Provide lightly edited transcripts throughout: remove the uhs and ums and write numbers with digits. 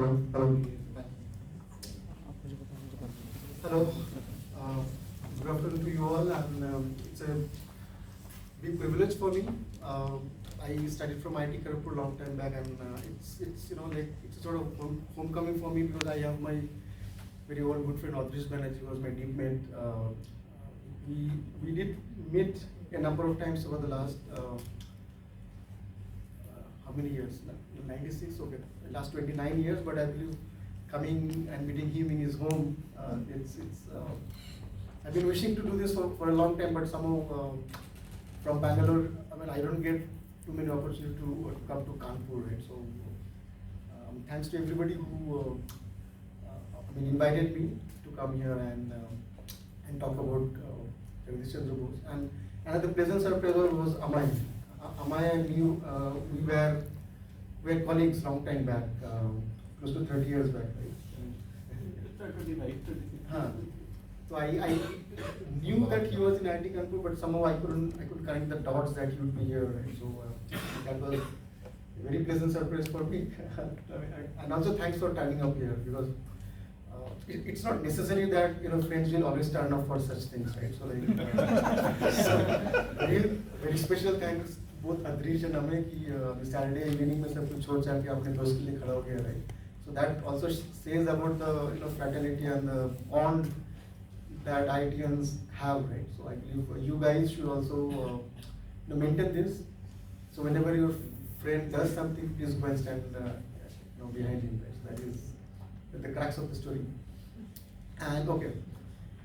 Hello. Good afternoon to you all, and it's a big privilege for me. I studied from IIT Kharagpur long time back, and it's like it's a sort of homecoming for me because I have my very old good friend Adrish Banerjee was my deep mate. We did meet a number of times over the last how many years? 96, okay, last 29 years. But I believe coming and meeting him in his home, I've been wishing to do this for a long time, but somehow from Bangalore, I don't get too many opportunities to come to Kanpur, right? So thanks to everybody who invited me to come here and talk about Jagdish Chandra Bose. And another pleasant surprise was Amay. Amay and me, we were colleagues long time back, close to 30 years back, right? 30. So I knew that he was in IIT Kanpur, but somehow I couldn't connect the dots that he would be here, right? So that was a very pleasant surprise for me. And also thanks for turning up here, because it's not necessary that friends will always turn up for such things, right? So very special thanks to both Adrish and Amay ki Saturday evening mein sab kuch chhod chha ke apne dost ke liye khada ho gaya, right? So that also says about the fraternity and the bond that IITians have, right? So I believe you guys should also maintain this. So whenever your friend does something, please go and stand behind him, right? So that is the crux of the story. And okay,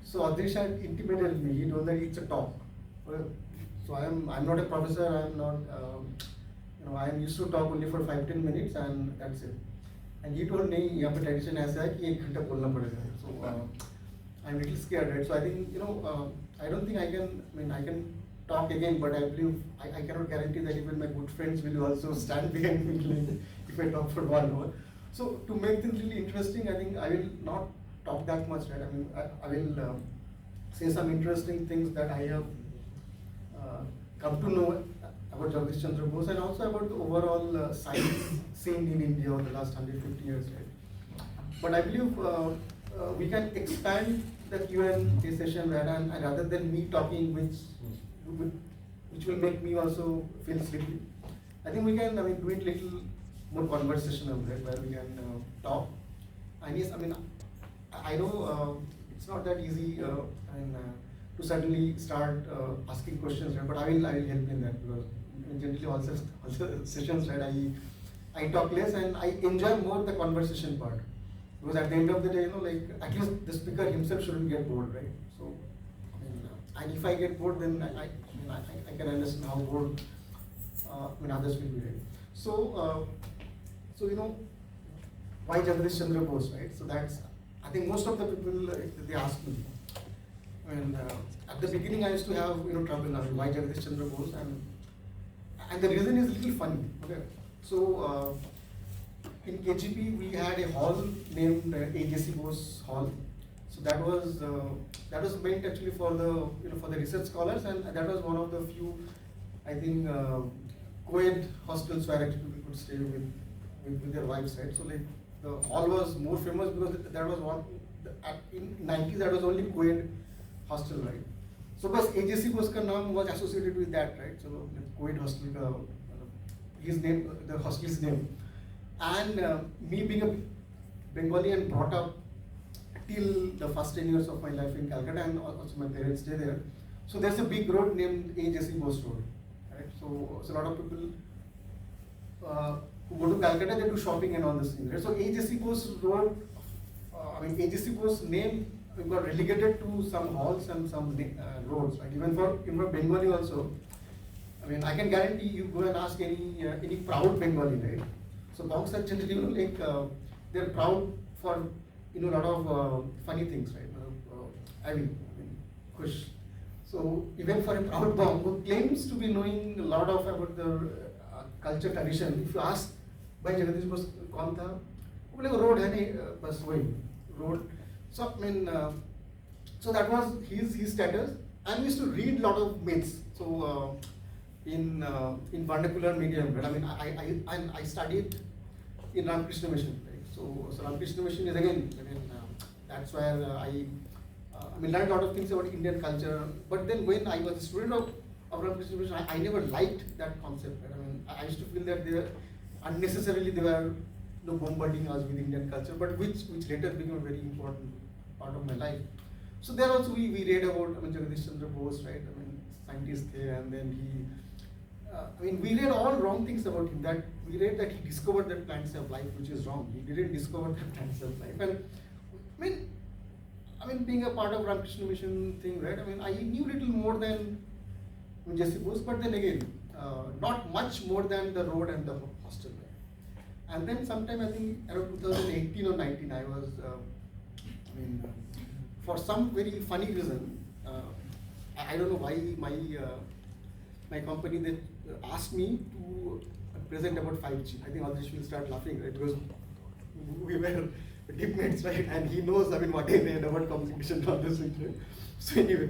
so Adrish had intimated me. He told that it's a talk. So I'm not a professor. I'm not. I am used to talk only for 5-10 minutes, and that's it. And he told me, यहाँ पे tradition ऐसा है कि 1 घंटा बोलना पड़ेगा. So I'm a little scared, right? So I think I don't think I can talk again, but I believe I cannot guarantee that even my good friends will also stand behind me if I talk for 1 hour. So to make things really interesting, I think I will not talk that much, right? I will say some interesting things that I have come to know about Jagdish Chandra Bose, and also about the overall science scene in India over the last 150 years, right? But I believe we can expand the Q&A session, right? And rather than me talking, which will make me also feel sleepy, I think we can do it little more conversational, right? Where we can talk. And yes, I know it's not that easy to suddenly start asking questions, right? But I will help in that, because generally all sessions, right, I talk less and I enjoy more the conversation part. Because at the end of the day, at least the speaker himself shouldn't get bored, right? So, and if I get bored, then I can understand how bored others will be, right? So, why Jagdish Chandra Bose, right? So that's, I think most of the people, they ask me. And at the beginning, I used to have trouble. Why Jagdish Chandra Bose, and the reason is a little funny. Okay, so in KGP we had a hall named AJC Bose Hall. So that was meant actually for the for the research scholars, and that was one of the few, I think, co-ed hostels where actually people could stay with their wives, right? So the hall was more famous because that was one in 90s, that was only co-ed hostel, right? So bas AJC Bose ka naam was associated with that, right? So co-ed hostel ka, his name, the hostel's name. And me being a Bengali and brought up till the first 10 years of my life in Calcutta, and also my parents stay there. So there's a big road named AJC Bose Road, right? So a lot of people who go to Calcutta, they do shopping and all this thing, right? So AJC Bose Road, AJC Bose name got relegated to some halls and some roads, right? Even for Bengali also. I can guarantee you go and ask any proud Bengali, right? So Bongs are generally they're proud for a lot of funny things, right? Kush. So even for a proud Bong who claims to be knowing a lot of about the culture tradition, if you ask by Jagdish Bose kaun tha, road hai nahi, bas wahi road. So so that was his status, and we used to read a lot of myths. So in vernacular medium, right? I studied in Ramakrishna Mission, right? So Ramakrishna Mission is again, that's where I learned a lot of things about Indian culture. But then when I was a student of Ramakrishna Mission, I never liked that concept. Right? I used to feel that they were unnecessarily bombarding us with Indian culture, but which later became a very important part of my life. So there also we read about Jagadish Chandra Bose, right? Scientist there, and then he. We read all wrong things about him. That we read that he discovered that plants have life, which is wrong. He didn't discover that plants have life. And being a part of Ramakrishna Mission thing, right? I knew little more than Jesse Bose, but then again, not much more than the road and the hostel. Right? And then sometime I think around 2018 or 19, I was, for some very funny reason, I don't know why my company they asked me to present about 5G. I think all this will start laughing, right? Because we were teammates, right? And he knows, what I read about communication and all this, right? So anyway,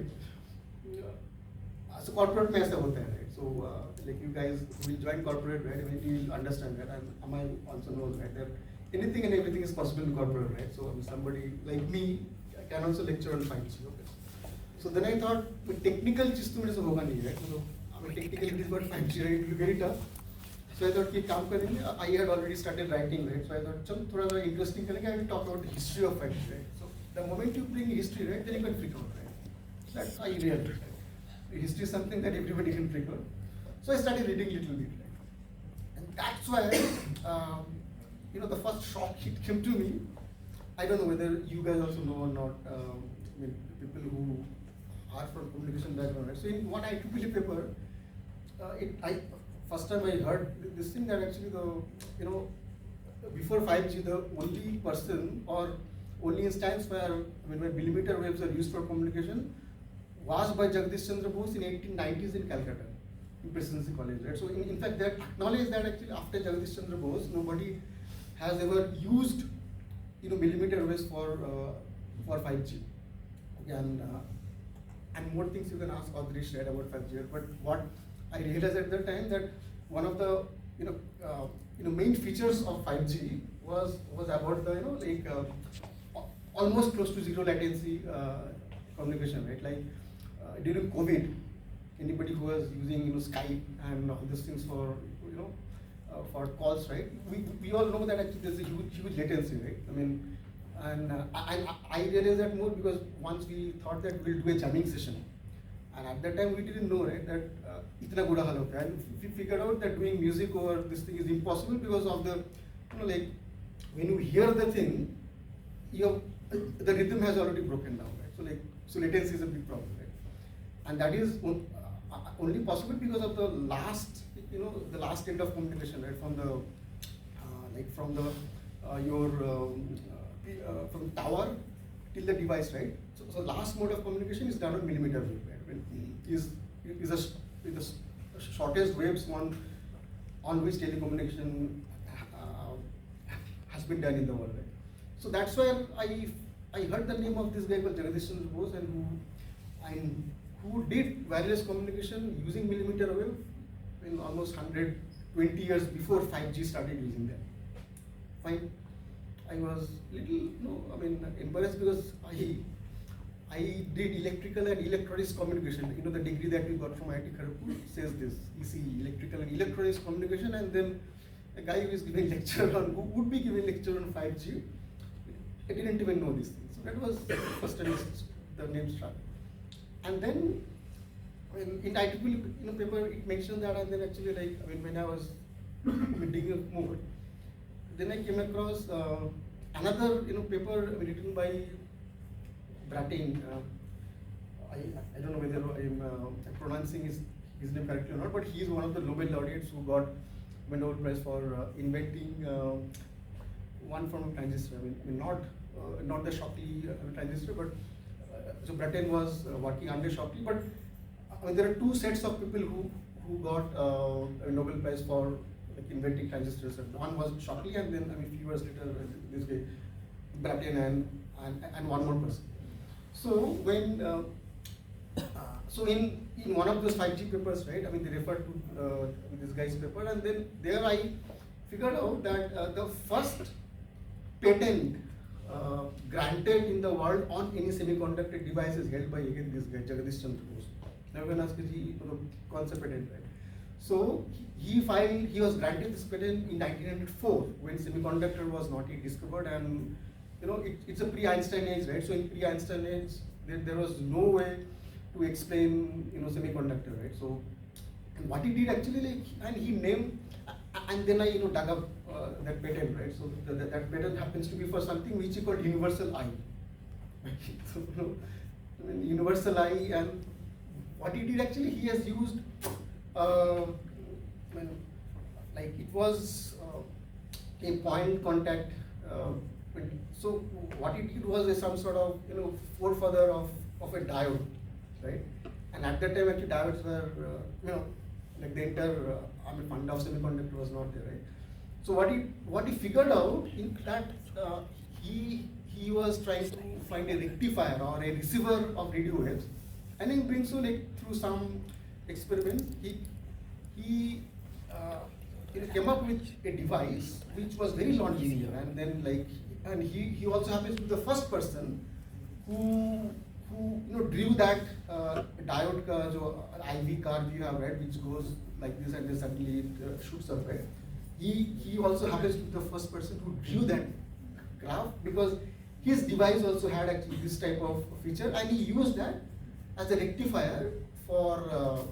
so corporate में ऐसा होता है, right? So like you guys will join corporate, right? You will understand that, and Amai also knows, right? That anything and everything is possible in corporate, right? So somebody like me can also lecture on 5G. Okay? So then I thought, technical चीज़ तो मेरे से होगा नहीं, right? So technical it is about 5G, right? It will be very tough. So I thought कि काम करेंगे. I had already started writing, right? So I thought चल थोड़ा सा interesting करेंगे. I will talk about the history of 5G, right? So the moment you bring history, right, then you can freak out, right? That I realized. Right? History is something that everybody can freak out. So I started reading a little bit, right? And that's why, the first shock hit came to me. I don't know whether you guys also know or not. People who are from communication background, right? So in one IEEE paper, first time I heard this thing that actually before 5G, the only person or only instance where millimeter waves are used for communication was by Jagadish Chandra Bose in 1890s in Calcutta, in Presidency College, right? So in fact, that acknowledged that actually after Jagadish Chandra Bose, nobody has ever used millimeter waves for 5G. And more things you can ask Audrish, right, about 5G. But what I realized at that time that one of the main features of 5G was about the almost close to zero latency communication, right? Like during COVID, anybody who was using Skype and all these things for for calls, right? We all know that actually there's a huge latency, right? I realized that more because once we thought that we'll do a jamming session, and at that time we didn't know, right, that itna buda hal hota hai. And we figured out that doing music over this thing is impossible because of the like when you hear the thing, the rhythm has already broken down, right? So latency is a big problem, right? And that is only possible because of the last end of communication, right? From the from tower till the device, right? So last mode of communication is done on millimeter wave, right? Is the shortest waves on which telecommunication has been done in the world, right? So that's why I heard the name of this guy called Jagadish Chandra Bose, and who did wireless communication using millimeter wave in almost 120 years before 5G started using them. Fine. I was embarrassed because I did electrical and electronics communication. The degree that we got from IIT Kharagpur says this. ECE, electrical and electronics communication, and then a guy who is giving lecture who would be giving lecture on 5G, I didn't even know these things. So that was the first time the name started. And then in IEEE paper it mentioned that, and then actually when I was digging more, then I came across another paper written by Brattain. I don't know whether I'm pronouncing his name correctly or not, but he is one of the Nobel laureates who got Nobel Prize for inventing one form of transistor. Not the Shockley transistor, but so Brattain was working under Shockley. But there are two sets of people who got a Nobel Prize for inventing transistors. One was Shockley, and then a few years later, this guy Brattain and one more person. So when in one of those 5G papers, right? They referred to this guy's paper, and then there I figured out that the first patent granted in the world on any semiconductor device is held by again this guy Jagadish Chandra Bose. Now you can ask, he concept patent, right? So he was granted this patent in 1904 when semiconductor was not yet discovered, and it's a pre-Einstein age, right? So in pre-Einstein age there was no way to explain semiconductor, right? So and what he did actually, and he named, and then I dug up that patent, right? So that patent happens to be for something which he called universal eye. So universal eye, and what he did actually, he has used like it was a point contact. So what it did was some sort of forefather of a diode, right? And at that time actually diodes were like the entire fund of semiconductor was not there, right? So what he figured out in that he was trying to find a rectifier or a receiver of radio waves, and in doing so, like through some experiment, he came up with a device which was very non-linear, and then he also happens to be the first person who drew that diode ka jo IV curve you have read, which goes like this and then suddenly it shoots up, right? He also happens to be the first person who drew that graph, because his device also had actually this type of feature, and he used that as a rectifier for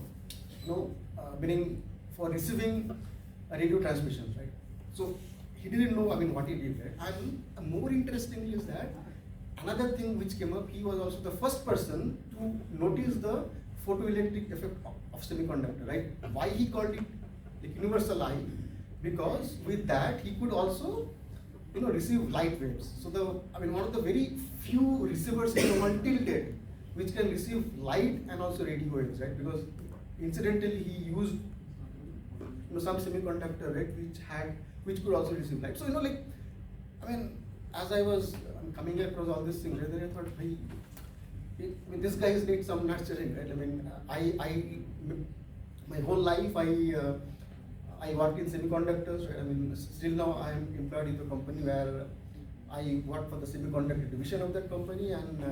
meaning for receiving radio transmissions, right? So he didn't know what he did, right? And more interesting is that another thing which came up, he was also the first person to notice the photoelectric effect of semiconductor, right? Why he called it like universal eye? Because with that he could also receive light waves. So one of the very few receivers in the world till date which can receive light and also radio waves, right? Because incidentally he used some semiconductor, right, which could also receive light. So as I was coming across all these things, then I thought, this guy needs some nurturing, right? My whole life I worked in semiconductors, right? Still now I am employed in the company where I work for the semiconductor division of that company, and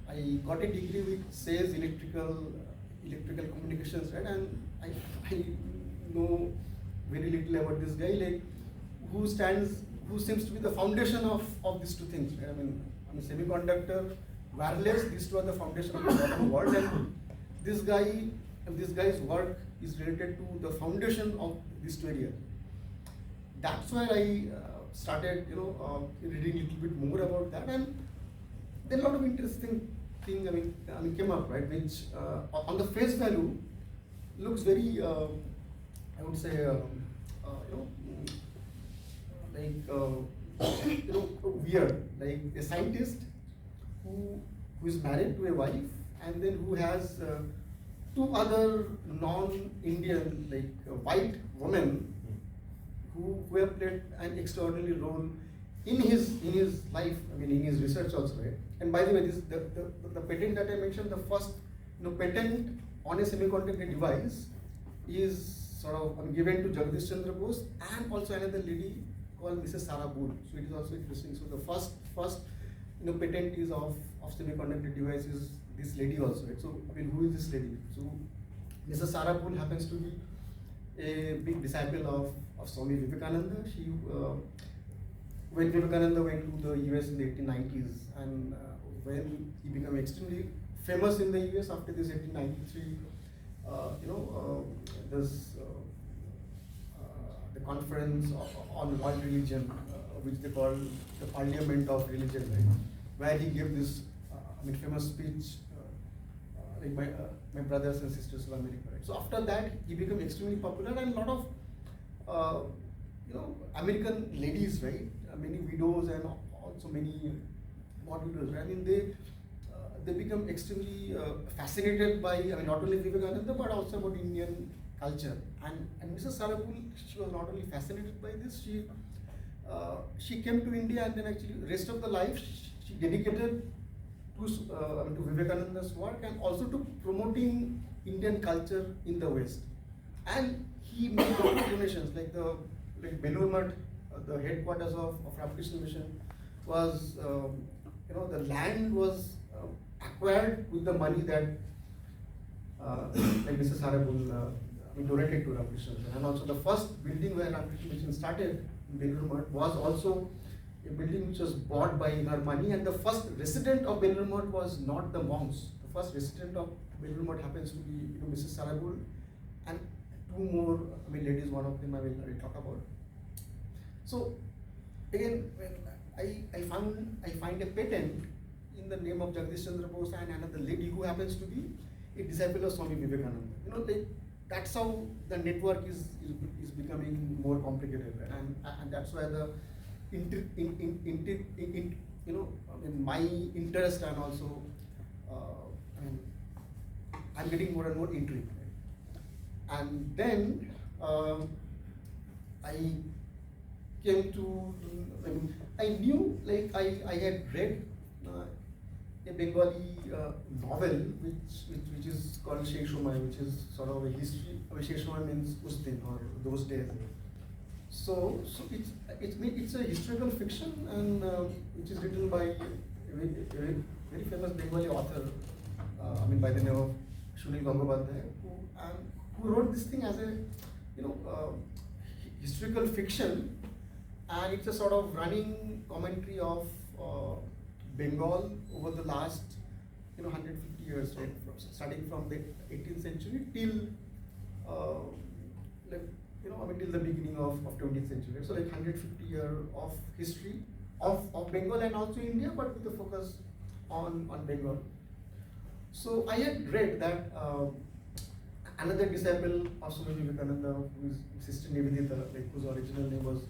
I got a degree which says electrical communications, right? And I know very little about this guy, like who seems to be the foundation of these two things, right? Semiconductor, wireless, these two are the foundation of the modern world, and this guy's work is related to the foundation of these two areas. That's why I started reading a little bit more about that, and then a lot of interesting things came up, right, which on the face value looks very I would say weird, like a scientist who is married to a wife, and then who has two other non-Indian, like white women who have played an extraordinary role in his life, in his research also, right? And by the way, this the patent that I mentioned, the first patent on a semiconductor device is sort of given to Jagadish Chandra Bose and also another lady called Mrs. Sarah Boole. So it is also interesting. So the first patent is of semiconductor devices, this lady also, right? So who is this lady? So Mrs. Sarah Boole happens to be a big disciple of Swami Vivekananda. She when Vivekananda went to the US in the 1890s, and when he became extremely famous in the US after this 1893, this the conference on world religion, which they call the Parliament of Religion, right? Where he gave this famous speech, like my brothers and sisters of America, right? So after that he became extremely popular, and a lot of American ladies, right, many widows and also many not widows, right? They become extremely fascinated by not only Vivekananda but also about Indian culture. And Mrs. Sarah Boole, she was not only fascinated by this, she came to India, and then actually rest of the life she dedicated to Vivekananda's work and also to promoting Indian culture in the West. And he made a lot of donations, like Belur Math, the headquarters of Ramakrishna Mission was, the land was acquired with the money that like Mrs. Sarabul donated to Ramakrishna Mission. And also the first building where Ramakrishna Mission started in Belur was also a building which was bought by her money, and the first resident of Belur was not the monks. The first resident of Belur happens to be Mrs. Sarabul and two more ladies, one of them I will talk about. So again, when I find a patent in the name of Jagdish Chandra Bose and another lady who happens to be a disciple of Swami Vivekananda. That's how the network is becoming more complicated, and that's why the my interest and also I'm getting more and more intrigued. And then I came to, I knew, like I had read a Bengali novel which is called Sheikh Shumai, which is sort of a history. Sheikh Shumai means Ustin, or those days. So it's a historical fiction, and which is written by a very famous Bengali author, by the name of Sunil Gangobadhyay, who wrote this thing as a historical fiction, and it's a sort of running commentary of Bengal over the last 150 years, right? Starting from the 18th century till till the beginning of 20th century. So like 150 years of history of Bengal and also India, but with the focus on Bengal. So I had read that another disciple of Swami Vivekananda, who is Sister Nivedita, whose original name was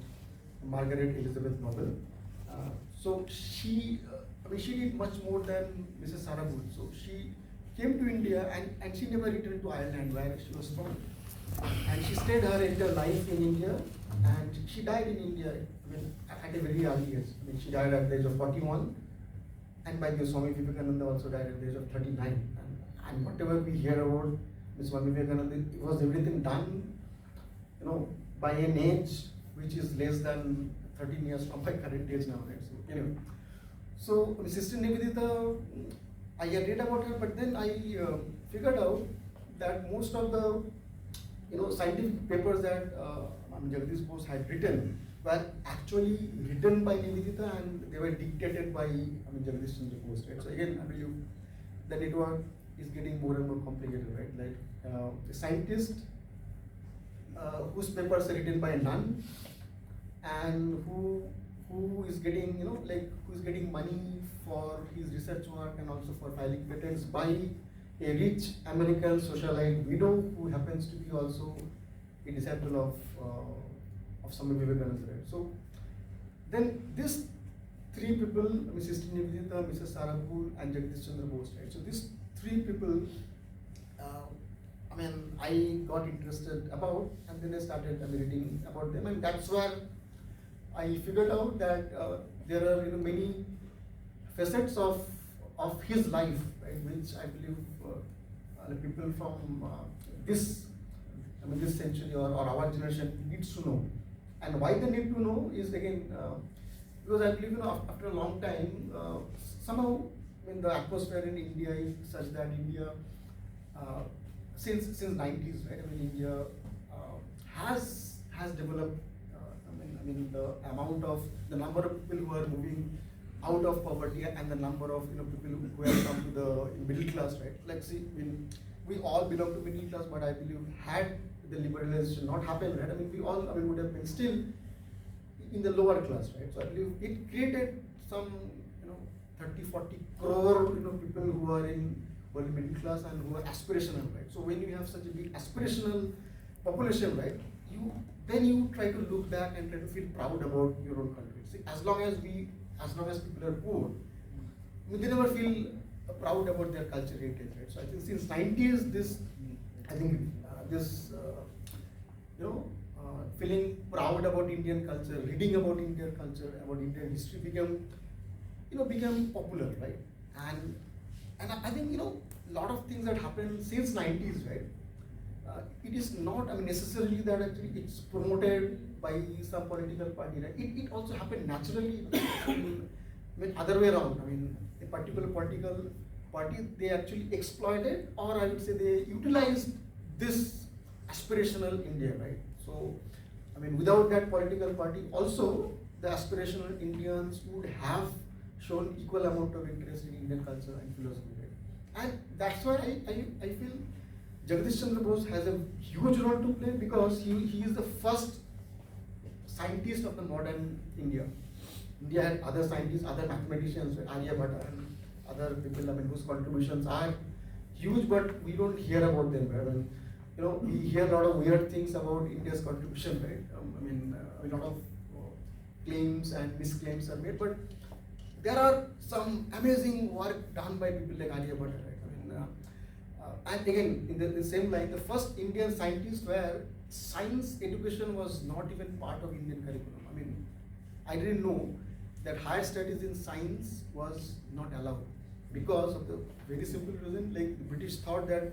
Margaret Elizabeth Noble. So she did much more than Mrs. Sarabul. So she came to India and she never returned to Ireland, where she was from. And she stayed her entire life in India, and she died in India at a very early age. She died at the age of 41, and by the Swami Vivekananda also died at the age of 39. And whatever we hear about Swami Vivekananda, it was everything done, by an age which is less than 13 years from my current age now, right? So anyway, so Sister Nivedita, I had read about her, but then I figured out that most of the scientific papers that Jagdish Bose had written were actually written by Nivedita, and they were dictated by Jagdish Chandra Bose, right? So again, I believe the network is getting more and more complicated, right? Like a scientist whose papers are written by a nun, and who is getting who is getting money for his research work and also for filing patents by a rich American socialite widow who happens to be also a disciple of Swami Vivekananda. Right? So then these three people, Sister Nivedita, Mrs. Sarabul, and Jagdish Chandra Bose. Right? So these three people, I got interested about, and then I started reading about them, and that's where I figured out that there are many facets of his life, right, which I believe people from this century or our generation needs to know. And why they need to know is again because I believe after a long time somehow the atmosphere in India is such that India since 90s, right? India has developed. The number of people who are moving out of poverty and the number of people who have come to the middle class, right? Like see, we all belong to middle class, but I believe had the liberalization not happened, right? We all would have been still in the lower class, right? So I believe it created some 30-40 crore people who are in middle class and who are aspirational, right? So when you have such a big aspirational population, right, then you try to look back and try to feel proud about your own country. See, as long as people are poor, they never feel proud about their culture heritage, right? So I think since 90s, this feeling proud about Indian culture, reading about Indian culture, about Indian history became popular, right? And I think a lot of things that happened since 90s, right? it is not, I mean, necessarily that actually it's promoted by some political party, right? It also happened naturally. I mean, other way around. I mean, a particular political party, they actually exploited, or I would say they utilized this aspirational India, right? So, I mean, without that political party, also the aspirational Indians would have shown equal amount of interest in Indian culture and philosophy, right? And that's why I feel Jagdish Chandra Bose has a huge role to play, because he is the first scientist of the modern India. India had other scientists, other mathematicians, Aryabhatta and other people, I mean, whose contributions are huge, but we don't hear about them, right? I mean, you know, we hear a lot of weird things about India's contribution, right? A lot of claims and misclaims are made, but there are some amazing work done by people like Aryabhatta, right? And again, in the same line, the first Indian scientists where science education was not even part of Indian curriculum. I mean, I didn't know that higher studies in science was not allowed, because of the very simple reason, like the British thought that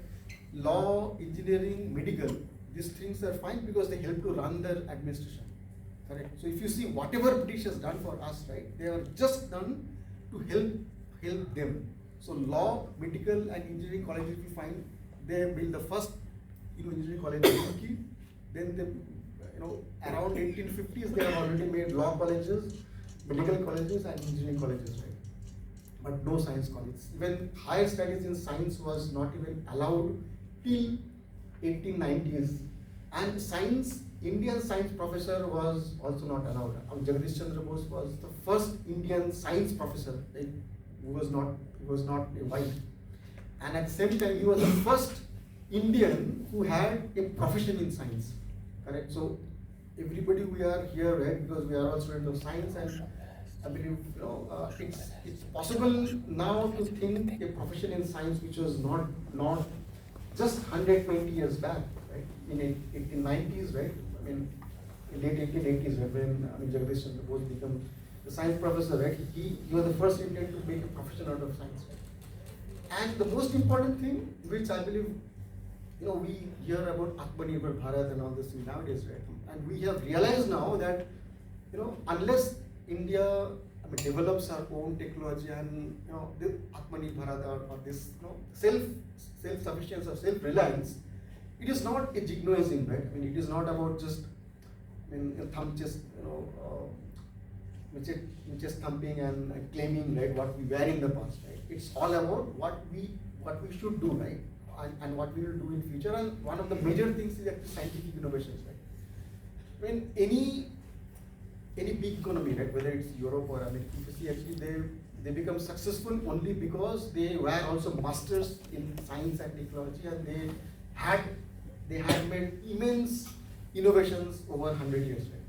law, engineering, medical, these things are fine because they help to run their administration. Correct. So if you see whatever British has done for us, right, they are just done to help them. So law, medical and engineering colleges, if you find, they built the first engineering college in UK. Then they, around 1850s, they have already made law colleges, medical colleges and engineering colleges, right? But no science colleges. Even higher studies in science was not even allowed till 1890s. And science, Indian science professor was also not allowed. Jagdish Chandra Bose was the first Indian science professor, like, who was not a white. And at the same time, he was the first Indian who had a profession in science. Correct? So everybody, we are here, right, because we are all students of science, and I believe it's possible now to think a profession in science which was not just 120 years back, right? In 1890s, right? I mean, in late 1880s, right, when Jagdish Chandra Bose became the science professor, right? He was the first Indian to make a profession out of science. Right? And the most important thing, which I believe, we hear about Atmanirbhar Bharat and all this nowadays, right? And we have realized now that, unless India develops our own technology and the Atmanirbhar Bharat or this self-sufficiency or self-reliance, it is not a jignoism, right? I mean, it is not about just chest thumping and claiming, right, what we were in the past, right? It's all about what we should do, right, and what we will do in future. And one of the major things is actually scientific innovations, right? When any big economy, right, whether it's Europe or America, if you see, actually they become successful only because they were also masters in science and technology, and they had made immense innovations over 100 years, right?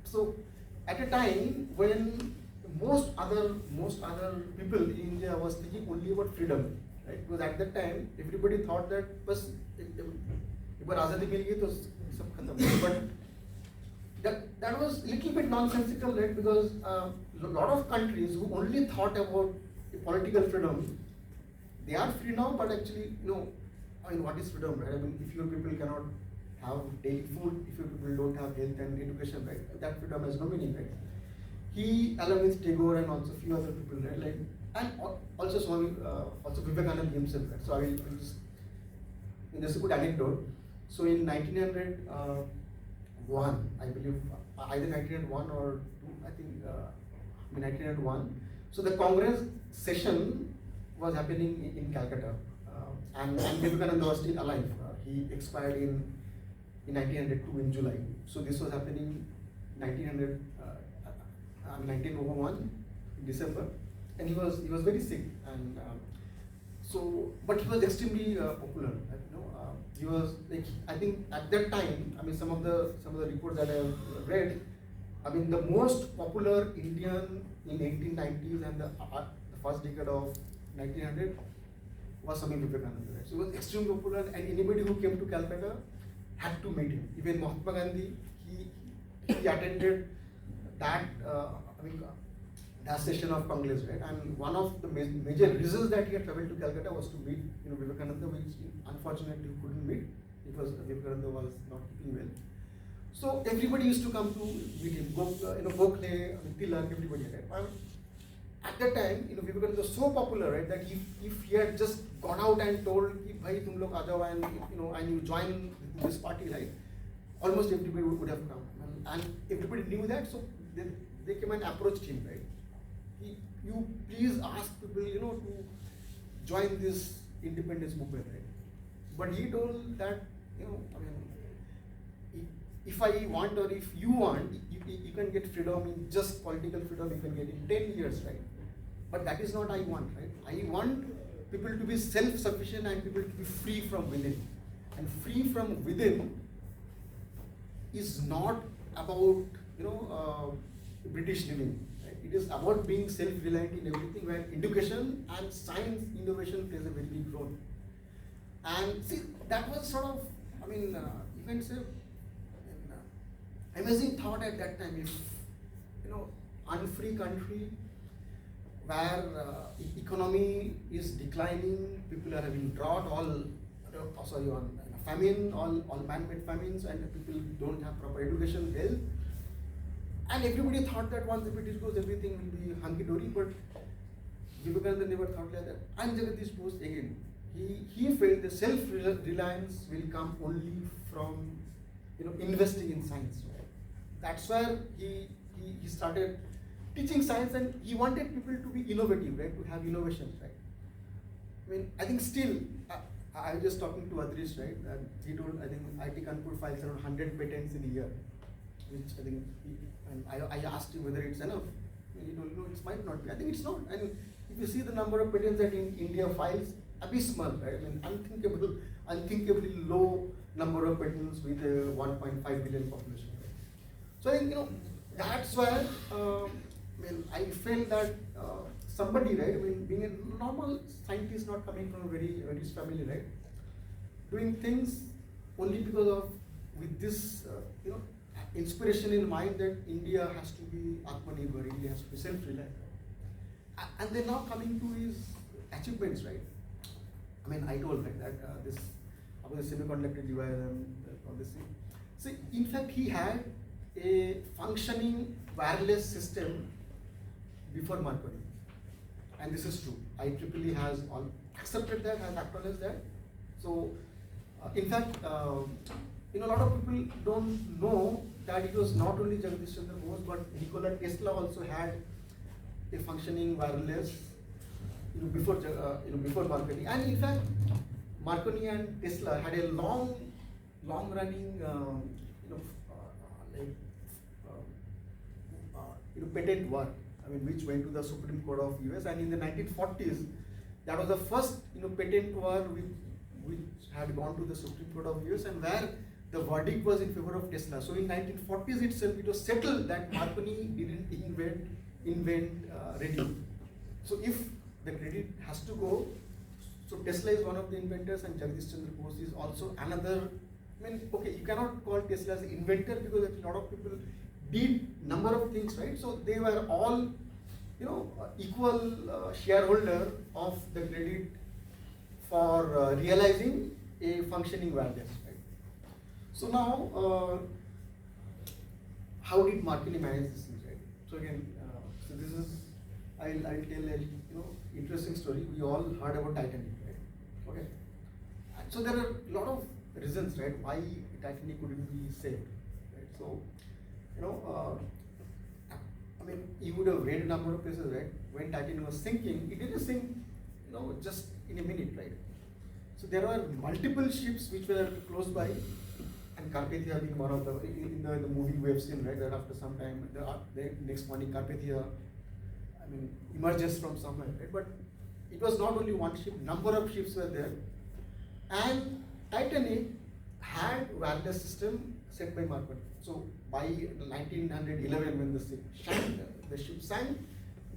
So at a time when most other people in India was thinking only about freedom, right? Because at that time everybody thought that bas एक बार आज़ादी मिल गई तो सब खत्म. But that was a little bit nonsensical, right? Because a lot of countries who only thought about political freedom, they are free now, but actually, what is freedom, right? I mean, if your people cannot have daily food, if your people don't have health and education, right, that freedom has no meaning, right? He, along with Tagore and also a few other people, right, like, and also Swami, also Vivekananda himself, right? So I will just a good anecdote. So in 1901, I believe, either 1901 or 2, I think, 1901. So the Congress session was happening in Calcutta, and Vivekananda was still alive. He expired in 1902 in July. So this was happening 1901 in December, and he was very sick, and but he was extremely popular. He was like, I think at that time, I mean, some of the reports that I have read, I mean, the most popular Indian in 1890s and the first decade of 1900 was Swami Vivekananda. Right? So he was extremely popular, and anybody who came to Calcutta had to meet him. Even Mahatma Gandhi, he attended that that session of Congress, right? And one of the major reasons that he had traveled to Calcutta was to meet Vivekananda, which unfortunately he couldn't meet. because Vivekananda was not keeping well. So everybody used to come to meet him. Gokhale, Tilak, everybody. Right? At that time, Vivekananda was so popular, right, that if he had just gone out and told, "Bhai, tum log aa jao," and and you join this party, right, almost everybody would have come, and everybody knew that, so they came and approached him, right. You please ask people, to join this independence movement, right. But he told that, if I want or if you want, you can get freedom in just political freedom, you can get in 10 years, right? But that is not I want, right? I want people to be self-sufficient and people to be free from within. And free from within is not about, British living. Right? It is about being self-reliant in everything, where education and science innovation plays a very big role. And see, that was sort of, you can say, amazing thought at that time. If unfree country where economy is declining, people are having drought, famine, all man-made famines, and people don't have proper education, health, and everybody thought that once the British goes, everything will be hunky-dory. But Vivekananda never thought like that. And Jagadish Bose again, he felt the self-reliance will come only from investing in science. Right? That's where he started teaching science, and he wanted people to be innovative, right? To have innovations, right? I think still, I was just talking to Adrish, right? And he told, I think IT Kanpur files around 100 patents in a year, which I think, and I asked him whether it's enough. And he told, no, it might not be. I think it's not. And if you see the number of patents that in India files, abysmal, right? Unthinkably low number of patents with a 1.5 billion population. Right? So I think, that's where I felt that somebody, right, being a normal scientist, not coming from a very rich family, right, doing things only because of, with this, inspiration in mind that India has to be Atmanirbhar, India has to be self-reliant. And then now coming to his achievements, right? I told, right, that this about the semiconductor device and all this thing. See, in fact, he had a functioning wireless system before Marconi, and this is true. IEEE has accepted that, has acknowledged that. So, in fact, a lot of people don't know that it was not only Jagadish Chandra Bose, but Nikola Tesla also had a functioning wireless, before Marconi. And in fact, Marconi and Tesla had a long-running, patent war. Which went to the Supreme Court of US, and in the 1940s, that was the first, patent war which had gone to the Supreme Court of US, and where the verdict was in favor of Tesla. So in 1940s itself, it was settled that Marconi didn't invent radio. So if the credit has to go, so Tesla is one of the inventors, and Jagadish Chandra Bose is also another. Okay, you cannot call Tesla as an inventor because a lot of people did number of things, right? So they were all, equal shareholder of the credit for realizing a functioning wireless, right? So now, how did Marconi manage this thing, right? So again, so this is, I'll tell a interesting story. We all heard about Titanic, right? Okay. So there are a lot of reasons, right, why Titanic couldn't be saved, right? So, you would have read a number of places, right? When Titanic was sinking, it didn't sink, just in a minute, right? So there were multiple ships which were close by, and Carpathia being one of the, in the movie we have seen, right? That after some time, the next morning, Carpathia, emerges from somewhere, right? But it was not only one ship; number of ships were there, and Titanic had wireless system set by Marconi. So by 1911, when the ship sank,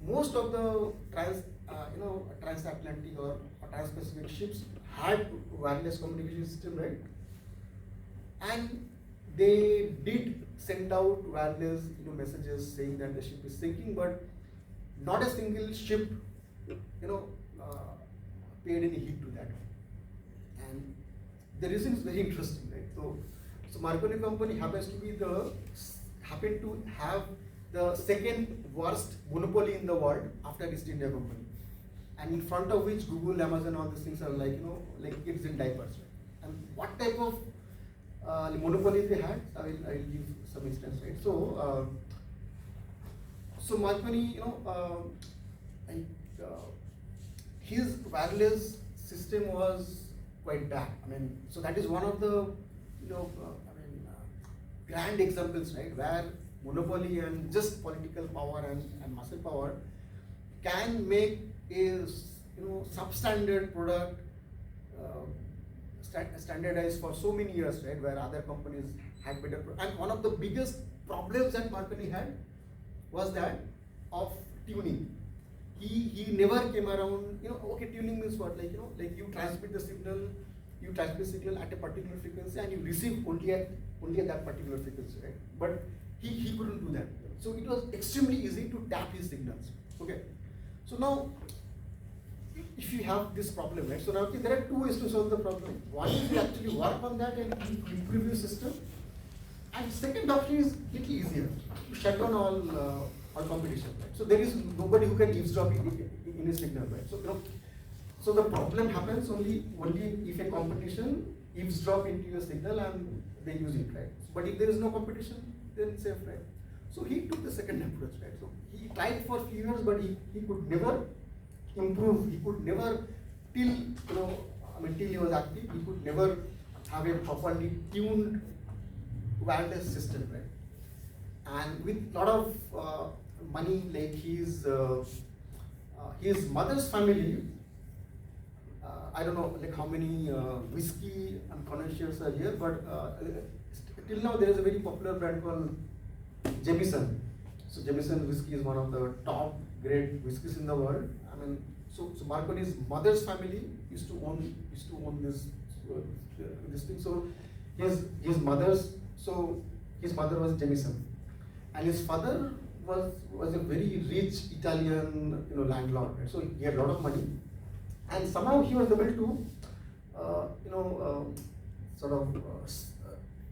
most of the transatlantic or trans-Pacific ships had wireless communication system, right? And they did send out wireless, messages saying that the ship is sinking, but not a single ship, paid any heed to that. And the reason is very interesting, right? So Marconi company happens to have the second worst monopoly in the world after East India Company, and in front of which Google, Amazon, all these things are like like kids in diapers, right? And what type of monopoly they had, I will give some instance, right? So Marconi, his wireless system was quite bad. I mean, so that is one of the grand examples, right, where monopoly and just political power and muscle power can make a substandard product standardized for so many years, right, where other companies had better. And one of the biggest problems that Marconi had was that of tuning. He never came around, okay, tuning means what, like you transmit the signal, at a particular frequency and you receive only at that particular frequency, right? But he couldn't do that. So it was extremely easy to tap his signals, okay? So now, if you have this problem, right? So now there are two ways to solve the problem. One is you actually work on that and improve your system. And second option is little easier. You shut down all competition, right? So there is nobody who can eavesdrop in a signal, right? So the problem happens only if a competition eavesdrop into your signal and they use it, right? But if there is no competition, then it's safe, right? So he took the second approach, right? So he tried for a few years, but he could never improve. He could never till he was active, he could never have a properly tuned wireless system, right? And with a lot of money, like his mother's family, I don't know like how many whiskey and connoisseurs are here, but till now there is a very popular brand called Jameson. So Jameson whiskey is one of the top grade whiskeys in the world. I mean, so Marconi's mother's family used to own this thing. So his mother was Jameson, and his father was a very rich Italian landlord. Right? So he had a lot of money, and somehow he was able to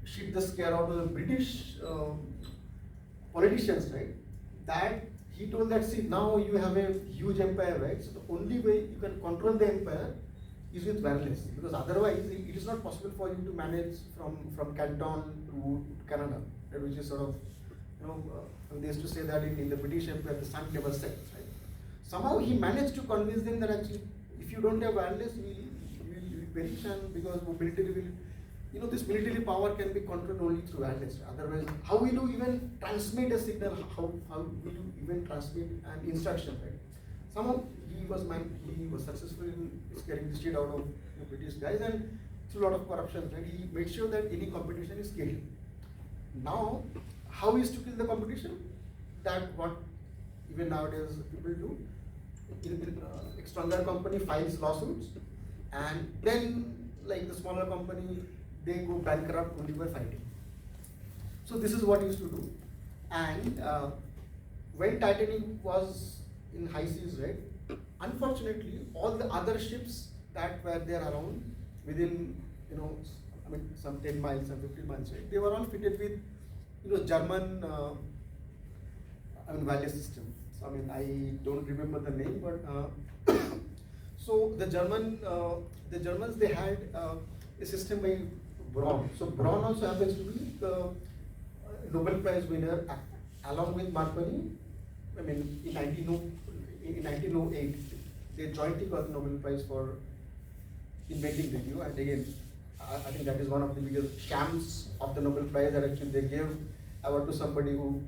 shit the scare out of the British politicians, right? That he told that, see, now you have a huge empire, right? So the only way you can control the empire is with wireless, because otherwise it is not possible for you to manage from Canton to Canada, right? Which is sort of, they used to say that in the British Empire the sun never sets, right? Somehow he managed to convince them that actually if you don't have wireless, we will perish, and because military will, this military power can be controlled only through wireless. Otherwise, how will you even transmit a signal? How will you even transmit an instruction, right? Somehow he was successful in scaring the shit out of the British guys, and through a lot of corruption, right? He made sure that any competition is killed. Now, how is to kill the competition? That what even nowadays people do. Stronger company files lawsuits, and then like the smaller company, they go bankrupt only by fighting. So this is what he used to do. And when Titanic was in high seas, right? Unfortunately, all the other ships that were there around within, some 10 miles, some 15 miles, right? They were all fitted with, German, wireless system. So, I don't remember the name, but so the Germans, they had a system by Braun. So Braun also happens to be the Nobel Prize winner along with Marconi. In 1908, they jointly got the Nobel Prize for inventing radio. And again, I think that is one of the biggest shams of the Nobel Prize, that actually they gave award to somebody who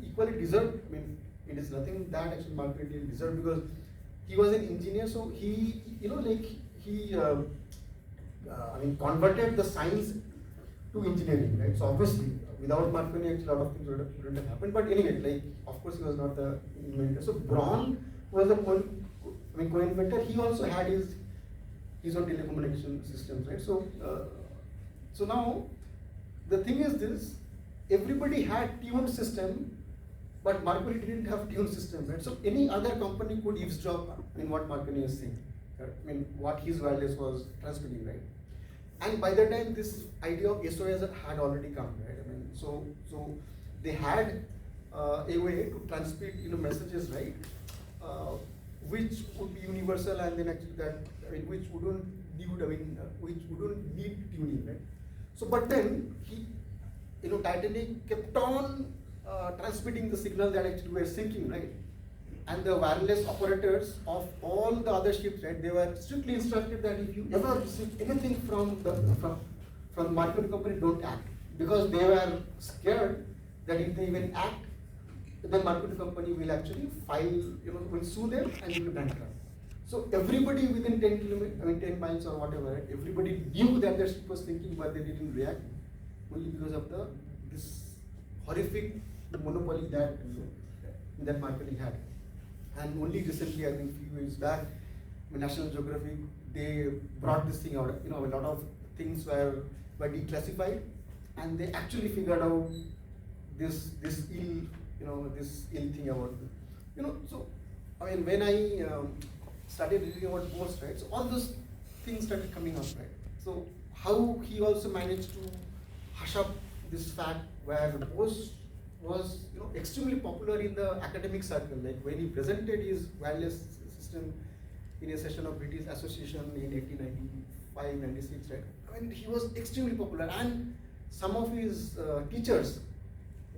equally deserved. It is nothing that actually Marconi didn't deserve, because he was an engineer, so he converted the science to engineering, right? So obviously, without Marconi, actually a lot of things wouldn't have happened. But anyway, of course, he was not the inventor. So Braun was the co-inventor. He also had his own telecommunication systems, right? So now the thing is this: everybody had tuned system, but Marconi didn't have tuned system, right? So any other company could eavesdrop in what Marconi is saying, right? What his wireless was transmitting, right? And by the time this idea of SOS had already come, right? I mean, so they had a way to transmit messages, right? Which would be universal, and then actually that which wouldn't need tuning, right? So, but then Titanic kept on transmitting the signal that actually we were sinking, right? And the wireless operators of all the other ships, right, they were strictly instructed that if you ever receive anything from the Marconi company, don't act, because they were scared that if they even act, the Marconi company will actually will sue them and will be bankrupt. So everybody within 10 miles or whatever, everybody knew that the ship was sinking, but they didn't react only because of this horrific monopoly that Marconi had. And only recently, I think a few years back, National Geographic, they brought this thing out. A lot of things were declassified, and they actually figured out this ill thing about So, I mean, when I started reading about Bose, right? So all those things started coming up, right? So how he also managed to hush up this fact where Bose was extremely popular in the academic circle. Like when he presented his wireless system in a session of British Association in 1895-96, right? I mean, he was extremely popular, and some of his teachers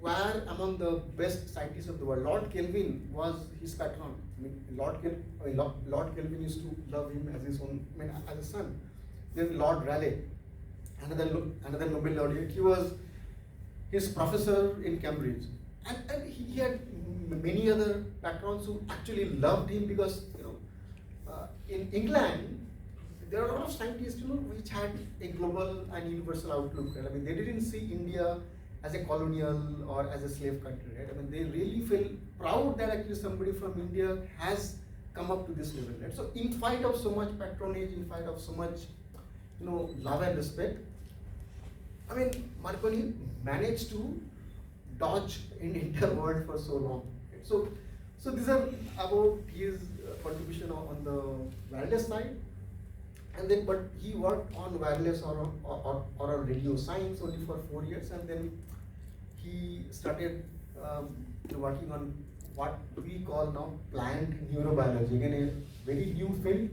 were among the best scientists of the world. Lord Kelvin was his patron. I mean, Lord Kelvin used to love him as his own, as a son. Then Lord Raleigh, another Nobel laureate, he was his professor in Cambridge, and he had many other patrons who actually loved him because in England there are a lot of scientists which had a global and universal outlook. Right? I mean, they didn't see India as a colonial or as a slave country. Right? I mean, they really felt proud that actually somebody from India has come up to this level. Right? So, in spite of so much patronage, in spite of so much love and respect, I mean, Marconi managed to dodge in the entire world for so long. Right? So these are about his contribution on the wireless side, and then but he worked on wireless or on radio science only for 4 years, and then he started working on what we call now plant neurobiology. Again, a very new field.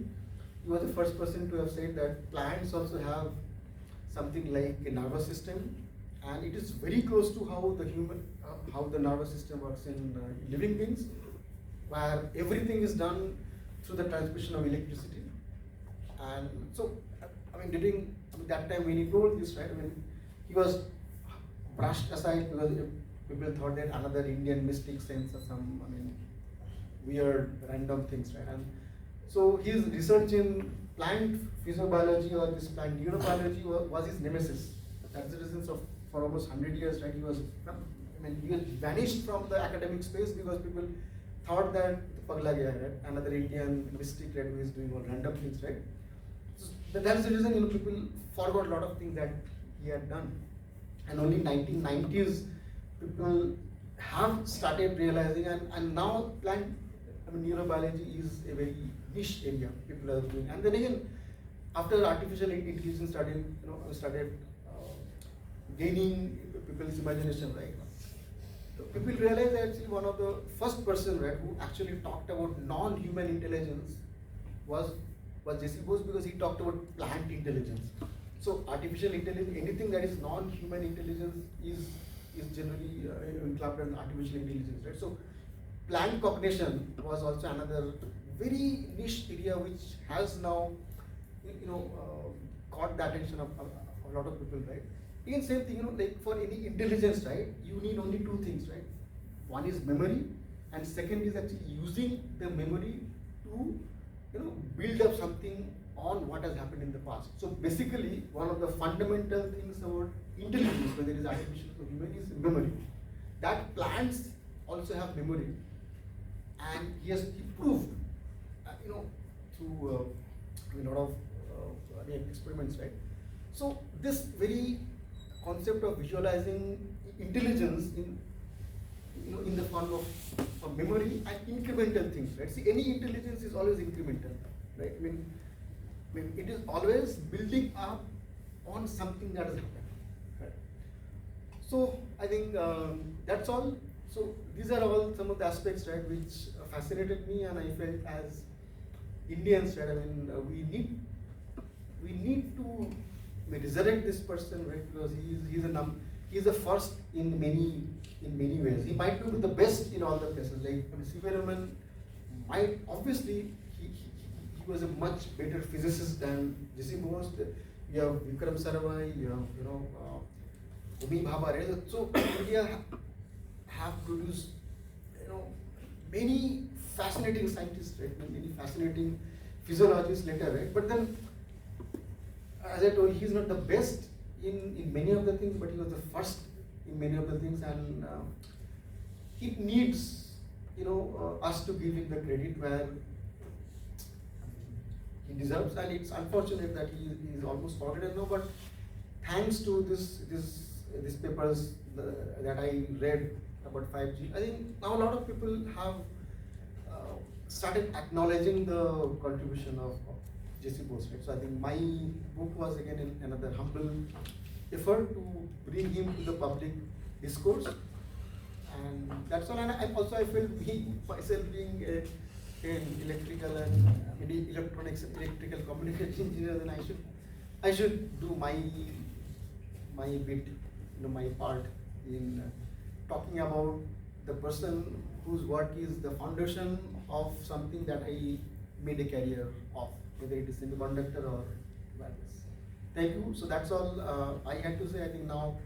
He was the first person to have said that plants also have something like a nervous system, and it is very close to how the nervous system works in living beings, where everything is done through the transmission of electricity. And so, I mean, during that time when he told this, right, I mean, he was brushed aside because people thought that another Indian mystic sense or some, I mean, weird random things, right? And so his research in plant physiobiology or this plant neurobiology was his nemesis. That's the reason for almost 100 years, right? He was vanished from the academic space because people thought that pagla gaya, right? Another Indian mystic, right, who is doing all random things, right? So that's the reason people forgot a lot of things that he had done. And only 1990s people have started realizing, and now plant neurobiology is a very niche area people are doing. And then again, after artificial intelligence started gaining people's imagination, right? So people realized that actually one of the first person, right, who actually talked about non-human intelligence was J.C. Bose, because he talked about plant intelligence. So artificial intelligence, anything that is non-human intelligence is generally clubbed as artificial intelligence, right? So plant cognition was also another very niche area which has now caught the attention of a lot of people, right? Again, same thing, like for any intelligence, right, you need only two things, right? One is memory, and second is actually using the memory to build up something on what has happened in the past. So basically, one of the fundamental things about intelligence, whether it is artificial or human, is memory. That plants also have memory, and he proved, through a lot of experiments, right? So this very concept of visualizing intelligence in the form of memory and incremental things, right? See, any intelligence is always incremental, right? I mean, it is always building up on something that has happened. Right. So I think that's all. So these are all some of the aspects, right, which fascinated me, and I felt as Indians, right, I mean, we need to resurrect this person, right, because he's the first in many ways. He might be the best in all the places. Like C.V. Raman might obviously he was a much better physicist than J.C. Bose. You have Vikram Sarabhai, you have Homi Bhabha, right? So India have produced many fascinating scientists, right? Many fascinating physiologists later, right? But then, as I told you, he's not the best in many of the things, but he was the first in many of the things, and it needs us to give him the credit where he deserves, and it's unfortunate that he is almost forgotten now. But thanks to these papers that I read about 5G, I think now a lot of people have started acknowledging the contribution of J.C. Bose. Right? So I think my book was again another humble effort to bring him to the public discourse, and that's all. And I feel myself being an electrical and maybe electronics and electrical communication engineer, then I should do my bit, my part in talking about the person whose work is the foundation of something that I made a career of, whether it is semiconductor or wireless. Thank you. So that's all I had to say. I think now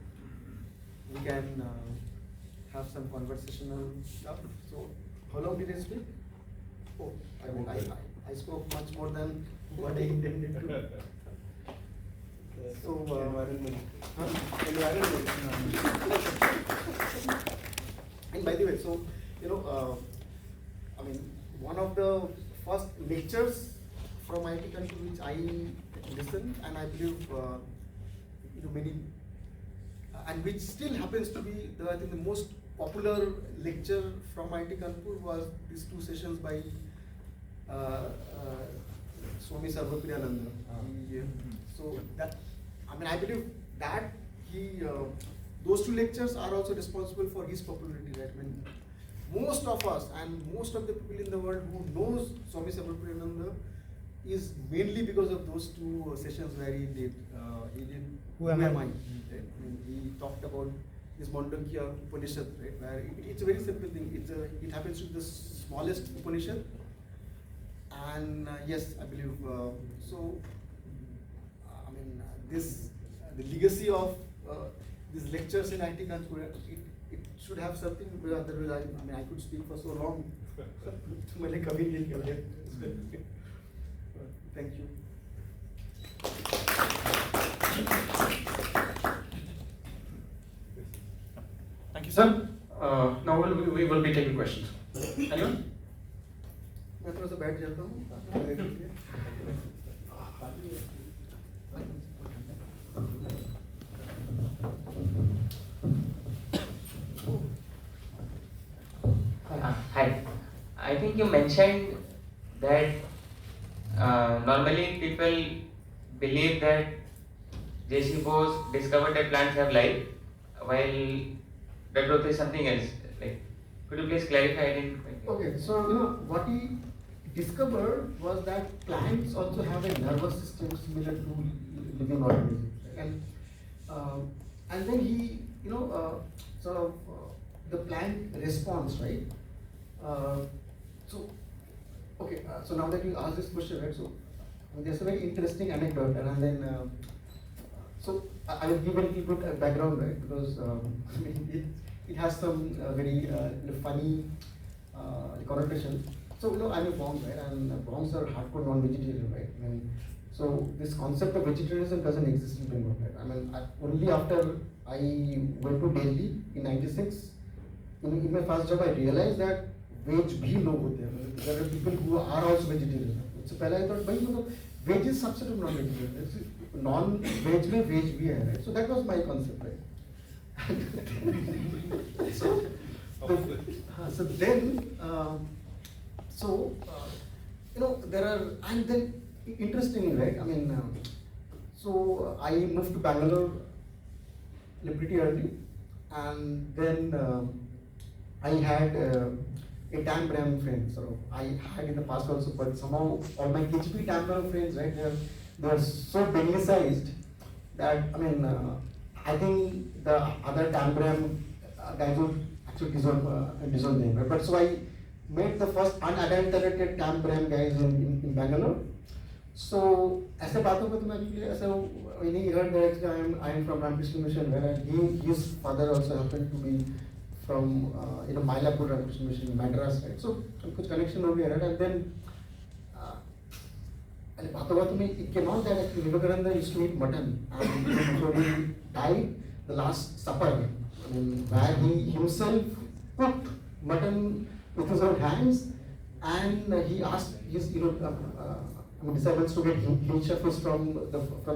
we can have some conversational stuff. So how long did I speak? Oh, I mean, I spoke much more than what I intended to. So environment. And by the way, so I mean, one of the first lectures from IIT Kanpur which I listened, and I believe many, and which still happens to be I think the most popular lecture from IIT Kanpur was these two sessions by Swami Sarvapriyananda. So that, I mean, I believe that those two lectures are also responsible for his popularity, right? I mean, most of us and most of the people in the world who knows Swami Sarvapriyananda is mainly because of those two sessions where he did Who Am I? Right? I mean, he talked about this Mandukya Upanishad, right? Where it's a very simple thing. It happens to be the smallest Upanishad, and yes, I believe so. I mean, the legacy of these lectures in IIT Kanpur, it should have something, because otherwise I could speak for so long. To my convenient. Thank you. Thank you, sir. Now we will be taking questions. Anyone? मैं थोड़ा सा बैठ जाता हूँ. Hi. I think you mentioned that normally people believe that J.C. Bose discovered that plants have life, while the truth is something else. Like, could you please clarify? I didn't quite get. Okay, so what he discovered was that plants also have a nervous system similar to living organisms, and then he sort of the plant response, right? So now that you asked this question, right? So there's a very interesting anecdote, and then so I will give a little bit background, right? Because it has some very funny connotation. So I'm a Bong, right? And Bongs are hardcore non-vegetarian, right? I mean, so this concept of vegetarianism doesn't exist in Bengal, right? I mean, only after I went to Delhi in '96, in my first job, I realized that veg bhi log hote hain. There are people who are also vegetarian. So पहले I thought, भाई veg is subset of non-vegetarian. Non-veg में veg भी है, right? So that was my concept, right? So then there are, and then interestingly, right? I mean, So I moved to Bangalore pretty early, and then I had a Tam Bram friend. So I had in the past also, but somehow all my HP Tam Bram friends, right, they're so banglicized that I think the other Tam Bram guys would actually disown them. Right? But so I met the first unadulterated Tam Bram guys in Bangalore. So ऐसे बातों में तो मैं actually ऐसे when he heard that actually I am from Ramakrishna Mission, where his father also happened to be from Mylapore Ramakrishna Mission, Madras, right? So कुछ connection हो गया, right? And then बातों में it came out that actually Vivekananda used to eat mutton, and before he died, the Last Supper, where he himself cooked mutton with his own hands, and he asked his disciples to get hilchafis from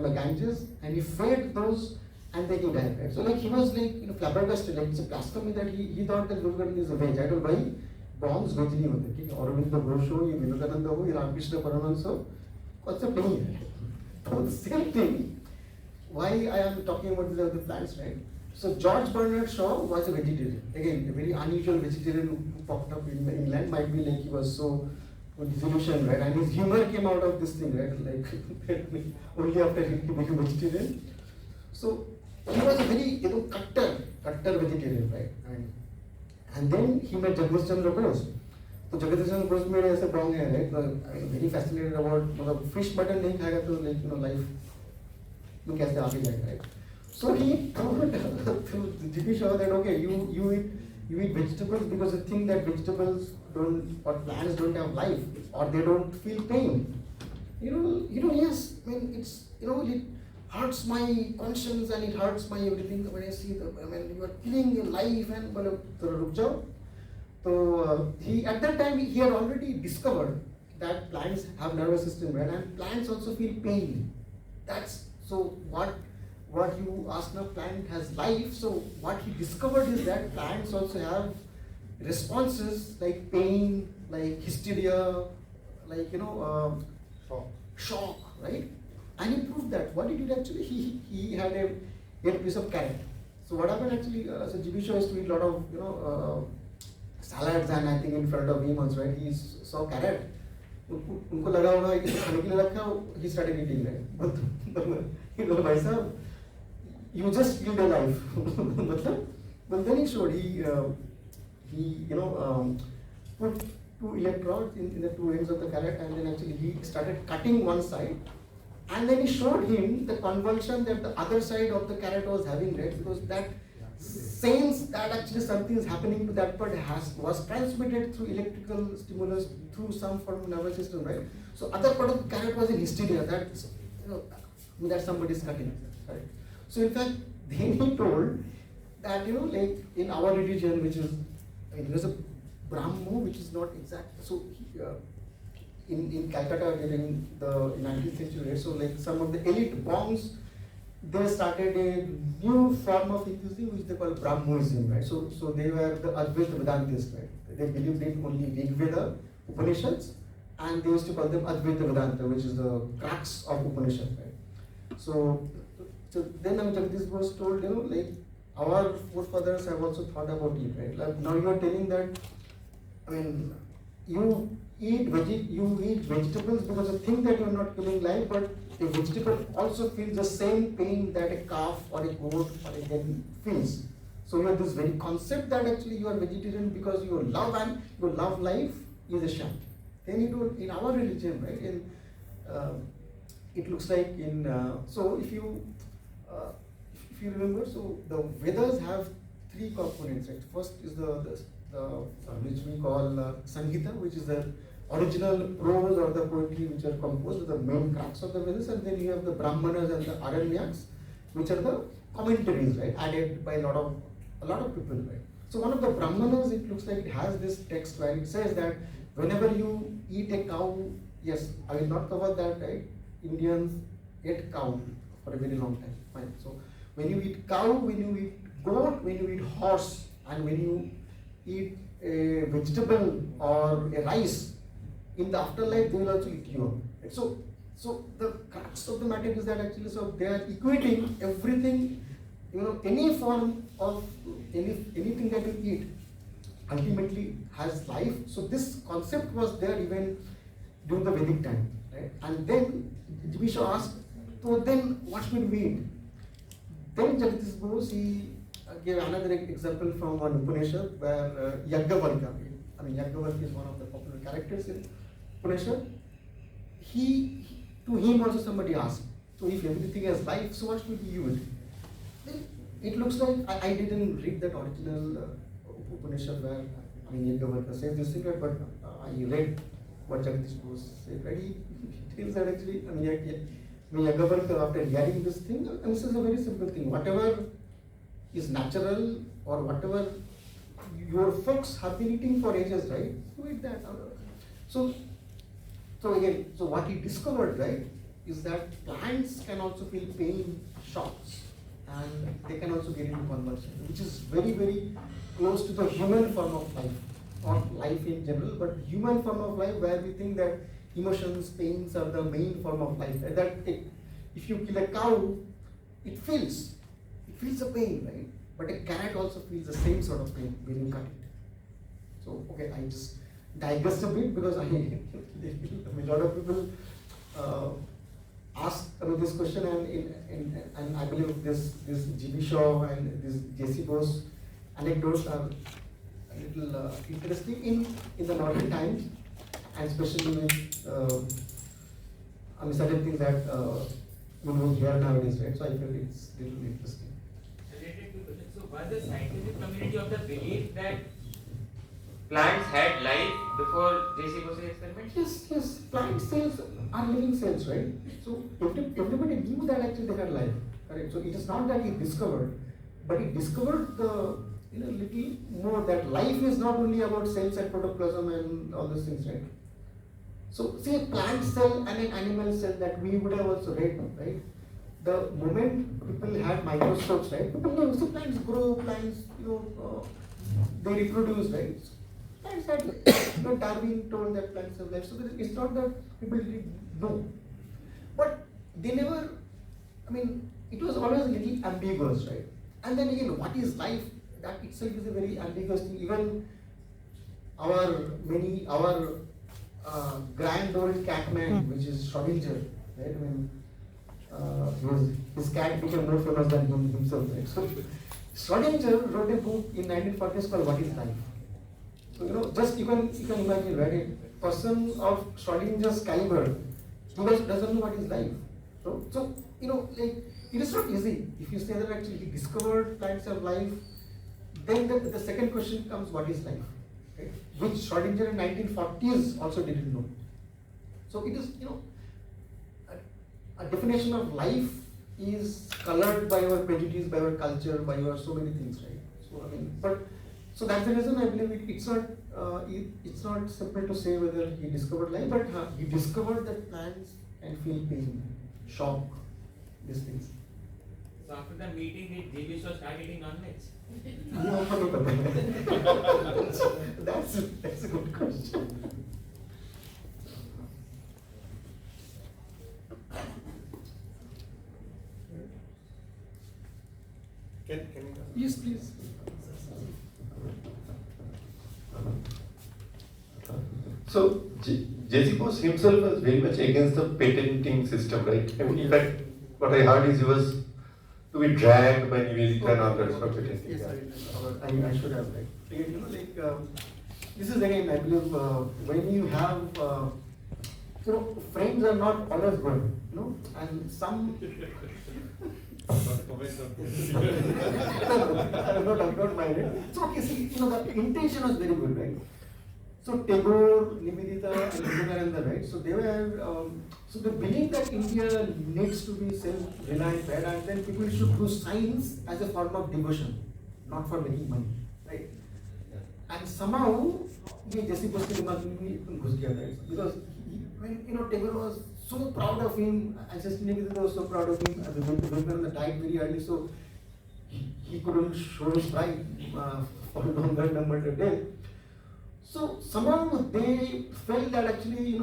the Ganges, and he fed those, and then he died. Right? So he was flabbergasted. It's a blasphemy that he thought that Vivekananda is a veg. I told him, bombs veg nahi hote. ठीक है? Aurobindo Ghosh ho, ये Vivekananda हो, ये Ramakrishna Paramahansa हो, concept नहीं है. So the same thing. Why I am talking about the plants, right? So George Bernard Shaw was a vegetarian. Again, a very unusual vegetarian who popped up in England. Might be he was so disillusioned, right? And his humor came out of this thing, right? Only after he became vegetarian. So he was a very cutter vegetarian, right? And then he met Jagdish Chandra Bose. So Jagdish Chandra Bose made a wrong hair, right? Very fascinated about fish mutton nahi khayega to life में कैसे आगे जाएगा, right? So he told G.P. Shaw that okay, you eat vegetables because you think that vegetables don't or plants don't have life or they don't feel pain. Yes, it hurts my conscience and it hurts my everything when I see you are killing your life and ruk jao. So he at that time he had already discovered that plants have nervous system, right? And plants also feel pain. So what you ask now, plant has life. So what he discovered is that plants also have responses like pain, like hysteria, like shock, right? And he proved that. What he did actually, he had a piece of carrot. So what happened actually? So G.P. Shaw used to eat a lot of salads, and I think in front of him also, right? He saw carrot. उनको लगा होगा कि खाने के लिए रखा, he started eating, right? भाई साहब, you just killed a life. But then he showed he put two electrodes in the two ends of the carrot, and then actually he started cutting one side, and then he showed him the convulsion that the other side of the carrot was having, right? Because that sense that actually something is happening to that part was transmitted through electrical stimulus through some form of nervous system, right? So other part of the carrot was in hysteria that somebody is cutting, right? So in fact, then he told that like in our religion, which is there's a Brahmo, which is not exact. So in Calcutta during the 19th century, so like some of the elite monks, they started a new form of atheism which they call Brahmoism, right? So they were the Advaita Vedantists, right? They believed in only Rig Veda, Upanishads, and they used to call them Advaita Vedanta, which is the crux of Upanishad, right? So then Jagdish was told, like our forefathers have also thought about it, right? Like now you are telling that, you eat vegetables because you think that you are not killing life, but a vegetable also feels the same pain that a calf or a goat or a hen feels. So you have this very concept that actually you are vegetarian because you love life is a sham. Then in our religion, right? It looks like so if you remember, so the Vedas have three components, right? First is the which we call Sanghita, which is the original prose or the poetry which are composed with the main crux of the Vedas, and then you have the Brahmanas and the Aranyaks, which are the commentaries, right, added by a lot of people, right? So one of the Brahmanas, it looks like it has this text where it says that whenever you eat a cow, yes, I will not cover that, right? Indians ate cow for a very long time, fine. So when you eat cow, when you eat goat, when you eat horse, and when you eat a vegetable or a rice, in the afterlife they will also eat you. Right? So So the crux of the matter is that actually, so they are equating everything, any form of anything that you eat ultimately has life. So this concept was there even during the Vedic time, right? And then we should ask, so then what should we eat? Then Jagdish Bose, he gave another example from one Upanishad where Yagnavalkya, Yagnavalkya is one of the popular characters in Upanishad. To him also somebody asked, so if everything has life, so what should we use? Then it looks like, I didn't read that original Upanishad where Yagnavalkya says this thing, but I read what Jagdish Bose said, right? He tells that actually, Yagnavalkya, after hearing this thing, and this is a very simple thing, whatever is natural or whatever your folks have been eating for ages, right? You eat that. So what he discovered, right, is that plants can also feel pain, shocks, and they can also get into convulsion, which is very, very close to the human form of life, not life in general, but human form of life where we think that emotions, pains are the main form of life. If you kill a cow, it feels the pain, right? But a cat also feels the same sort of pain when you cut it. So, okay, I just digressed a bit because a lot of people ask this question, and I believe this GB Shaw and this JC Bose anecdotes are a little interesting in the modern times, and especially with certain things that we hear nowadays, right? So I feel it's a little interesting. Related to question, so was the scientific community of the belief that Plants had life before J.C. Bose's experiment? Yes. Plant cells are living cells, right? So everybody knew that actually they had life, correct? So it is not that he discovered, but he discovered the little more that life is not only about cells and protoplasm and all those things, right? So say a plant cell and an animal cell that we would have also read, right? The moment people had microscopes, right? People know, so plants grow, plants, they reproduce, right? Plants had, Darwin told that plants have life. So it's not that people didn't know, but they never. It was always a little ambiguous, right? And then again, what is life? That itself is a very ambiguous thing. Even our grand old cat man, which is Schrodinger, right? His cat became more famous than himself, right? So Schrodinger wrote a book in 1940s called "What Is Life." So just you can imagine, right? A person of Schrodinger's caliber doesn't know what is life. So it is not easy. If you say that actually he discovered plants have life, then the second question comes, what is life? Right? Which Schrodinger in 1940s also didn't know. So it is, a definition of life is colored by our prejudice, by our culture, by our so many things, right? So that's the reason I believe it's not simple to say whether he discovered life, but he discovered that plants can feel pain, shock, these things. so after the meeting did JB Shaw start eating non-veg? That's a good question. Can you? Yes, please. So, J.C. Bose himself was very much against the patenting system, right? In fact, what I heard is he was to be dragged by Nivedita and others for patenting. Yes, I should have, this is again, I believe, when you have, frames are not always good, and some. I'm not mind it. So, okay, see, the intention was very good, right? So Tagore, Nivedita, and Vivekananda, right? So they were, so they believe that India needs to be self-reliant, right? And then people should do science as a form of devotion, not for making money, right? And somehow, J.C. Bose ke dimag mein bhi ghus gaya, right? Because when Tagore was so proud of him, and Sister Nivedita was so proud of him, Vivekananda died very early, so he couldn't show his pride for longer number of days. So somehow they felt that actually,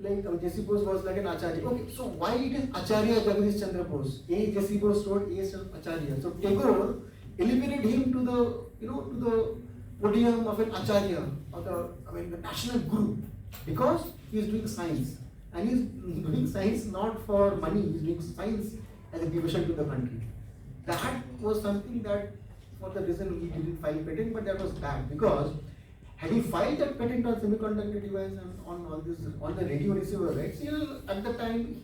like J.C. Bose was like an acharya. Okay, so why it is Acharya Jagadish Chandra Bose? A. J.C. Bose wrote A. Acharya. So Tagore elevated him to the podium of an acharya, or the national guru, because he is doing science, and he is doing science not for money. He is doing science as a devotion to the country. That was something that, for the reason he didn't file patent, but that was bad, because had he filed that patent on semiconductor device and on the radio receiver, right? Still at the time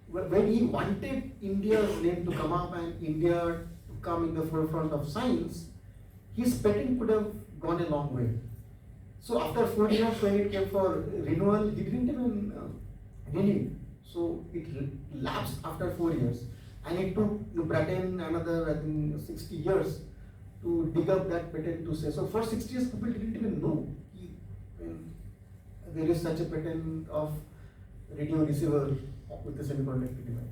when he wanted India's name to come up and India to come in the forefront of science, his patent could have gone a long way. So after 4 years, when it came for renewal, he didn't even renew. So it lapsed after 4 years, and it took Britain another, I think, 60 years to dig up that patent to say. So for 60 years, people didn't even know there is such a patent of radio receiver with the semiconductor device.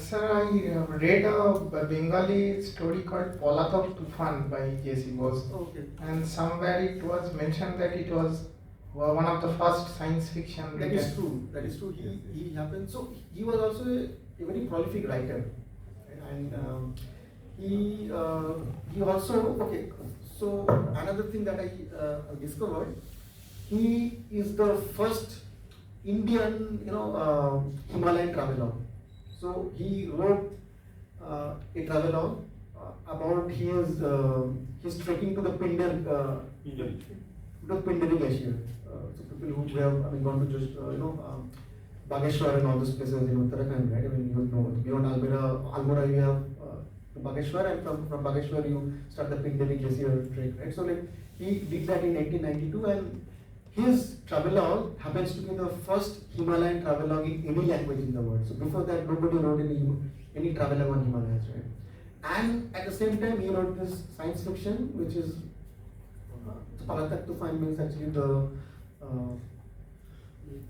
Sir, I read a Bengali story called Palatak Tufan by J.C. Bose. Okay. And somewhere it was mentioned that it was one of the first science fiction. That is true. That is true. He happened. So he was also a very prolific writer, and he also, okay. So another thing that I discovered, he is the first Indian, Himalayan travelogue. So he wrote a travelogue about his trekking to the Pindari glacier. So people who have gone to just Bageshwar and all those places in Uttarakhand, right? I mean, you know, beyond Almora you have Bageshwar, and from Bageshwar you start the Pindari glacier trek, right? So like he did that in 1992, and his travelogue happens to be the first Himalayan travelogue in any language in the world. So before that, nobody wrote any travelogue on Himalayas, right? And at the same time, he wrote this science fiction, which is Palatak Tufan, means actually the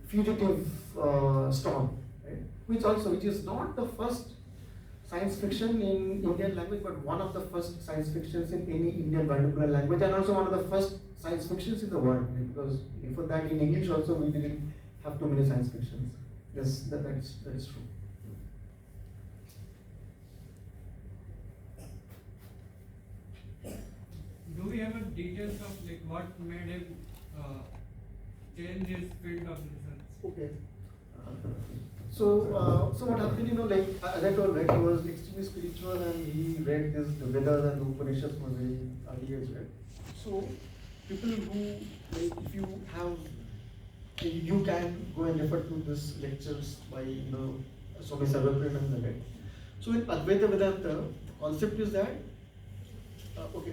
fugitive storm, right? Which is not the first science fiction in Indian language, but one of the first science fictions in any Indian vernacular language, and also one of the first science fictions in the world, because before that in English also we didn't have too many science fictions. Yes, that is true. Do we have a details of like what made him change his field of research? Okay. So what happened, like as I told, right, he was extremely spiritual, and he read the Vedas and the Upanishads from very early age, right? So people who, like, if you have, you can go and refer to these lectures by Swami Sarvaprenananda, right? So in Advaita Vedanta, the concept is that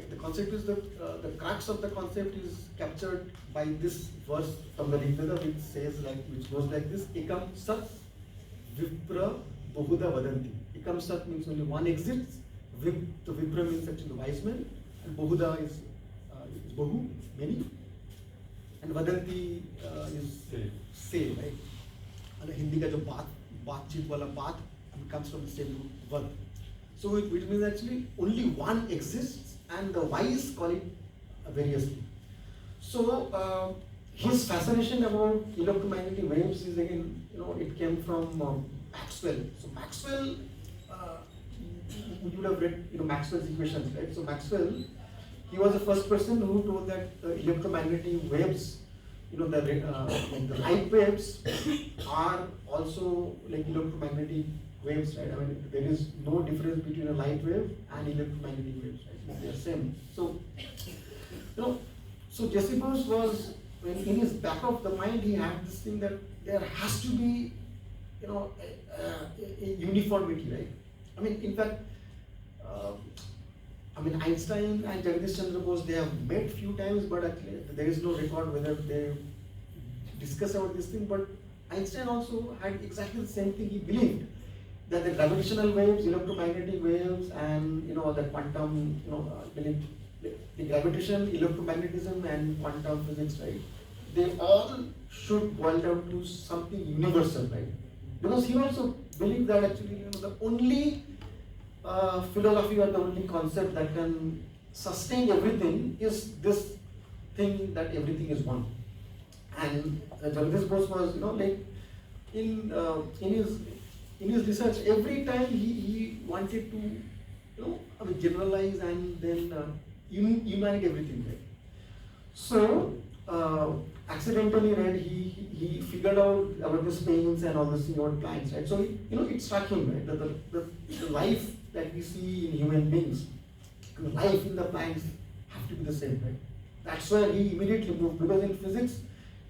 the concept is that the crux of the concept is captured by this verse from the Rig Veda, which goes like this: Ekam Sat Vipra Bahuda Vadanti. Ekam Sat means only one exists. So Vipra means actually wise man, and Bahuda is Bahu, many, and Vadanti is say, right? And Hindi ka jo baatcheet wala baat comes from the same root vad. So it means actually only one exists, and the wise call it variously. So his fascination about electromagnetic waves is again, it came from Maxwell. So Maxwell, you would have read, Maxwell's equations, right? So Maxwell, he was the first person who told that electromagnetic waves, the light waves are also like electromagnetic waves, right? I mean, there is no difference between a light wave and electromagnetic waves, right? They are same. So, so J.C. Bose was, in his back of the mind, he had this thing that there has to be, a uniformity, right? I mean, in fact, Einstein and Jagadish Chandra Bose, they have met few times, but actually there is no record whether they discuss about this thing. But Einstein also had exactly the same thing. He believed that the gravitational waves, electromagnetic waves, and all the quantum, the gravitation, electromagnetism, and quantum physics, right? They all should boil down to something universal, right? Because he also believed that actually, the only philosophy or the only concept that can sustain everything is this thing that everything is one. And Jagdish Bose was, like in his research, every time he wanted to, generalize and then unite everything, right? So accidentally, right, he figured out about the pains and all this thing about plants, right? So it struck him, right, that the life that we see in human beings, life in the plants have to be the same, right? That's why he immediately moved, because in physics,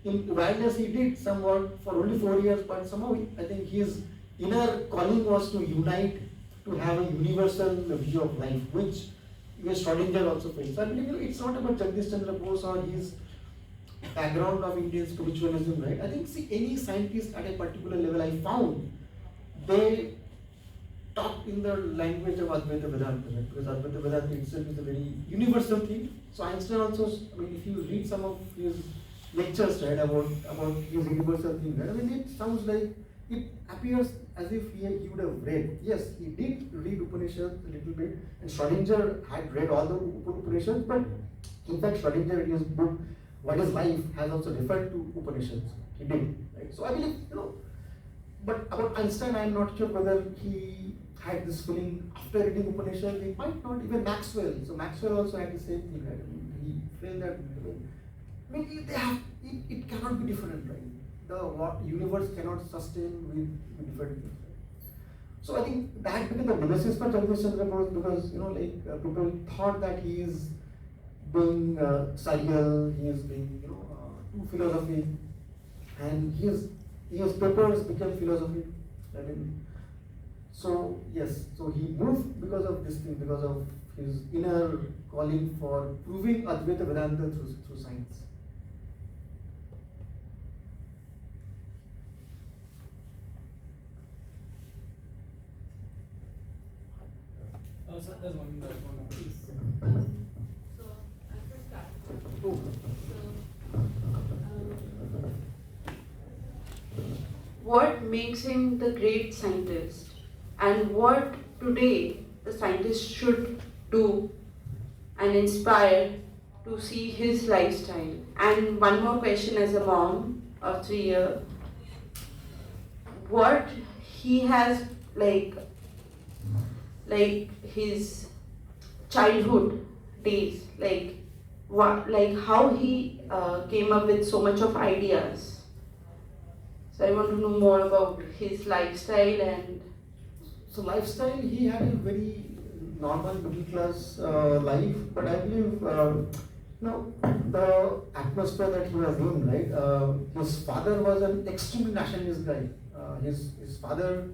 in wireless he did some work for only 4 years, but somehow I think his inner calling was to unite, to have a universal view of life, which Schrodinger also faced. So I believe it's not about Jagdish Chandra Bose or his background of Indian spiritualism, right? I think, see, any scientist at a particular level, I found, they talk in the language of Advaita Vedanta, right? Because Advaita Vedanta itself is a very universal thing. So Einstein also, if you read some of his lectures, right, about his universal thing, right? It sounds like, it appears as if he would have read. Yes, he did read Upanishads a little bit, and Schrodinger had read all the Upanishads, but in fact Schrodinger in his book, What is Life, has also referred to Upanishads. He did, right? So I believe, but about Einstein, I am not sure whether he had this feeling after reading Upanishads. He might not, even Maxwell. So Maxwell also had the same thing, right? He felt that, it cannot be different, right? The universe cannot sustain with different things. So I think that became the nemesis for Jagdish Chandra Bose, because people thought that he is being surreal, he is being too philosophy, and his papers became philosophy. So yes, so he moved because of this thing, because of his inner calling for proving Advaita Vedanta through science. So there's one please. So I first start. Oh. What makes him the great scientist, and what today the scientist should do and inspire to see his lifestyle? And one more question as a mom of 3 years, what he has like his childhood days, how he came up with so much of ideas. So I want to know more about his lifestyle. And so lifestyle, he had a very normal middle class life, but I believe the atmosphere that he was in, right? His father was an extremely nationalist guy. His father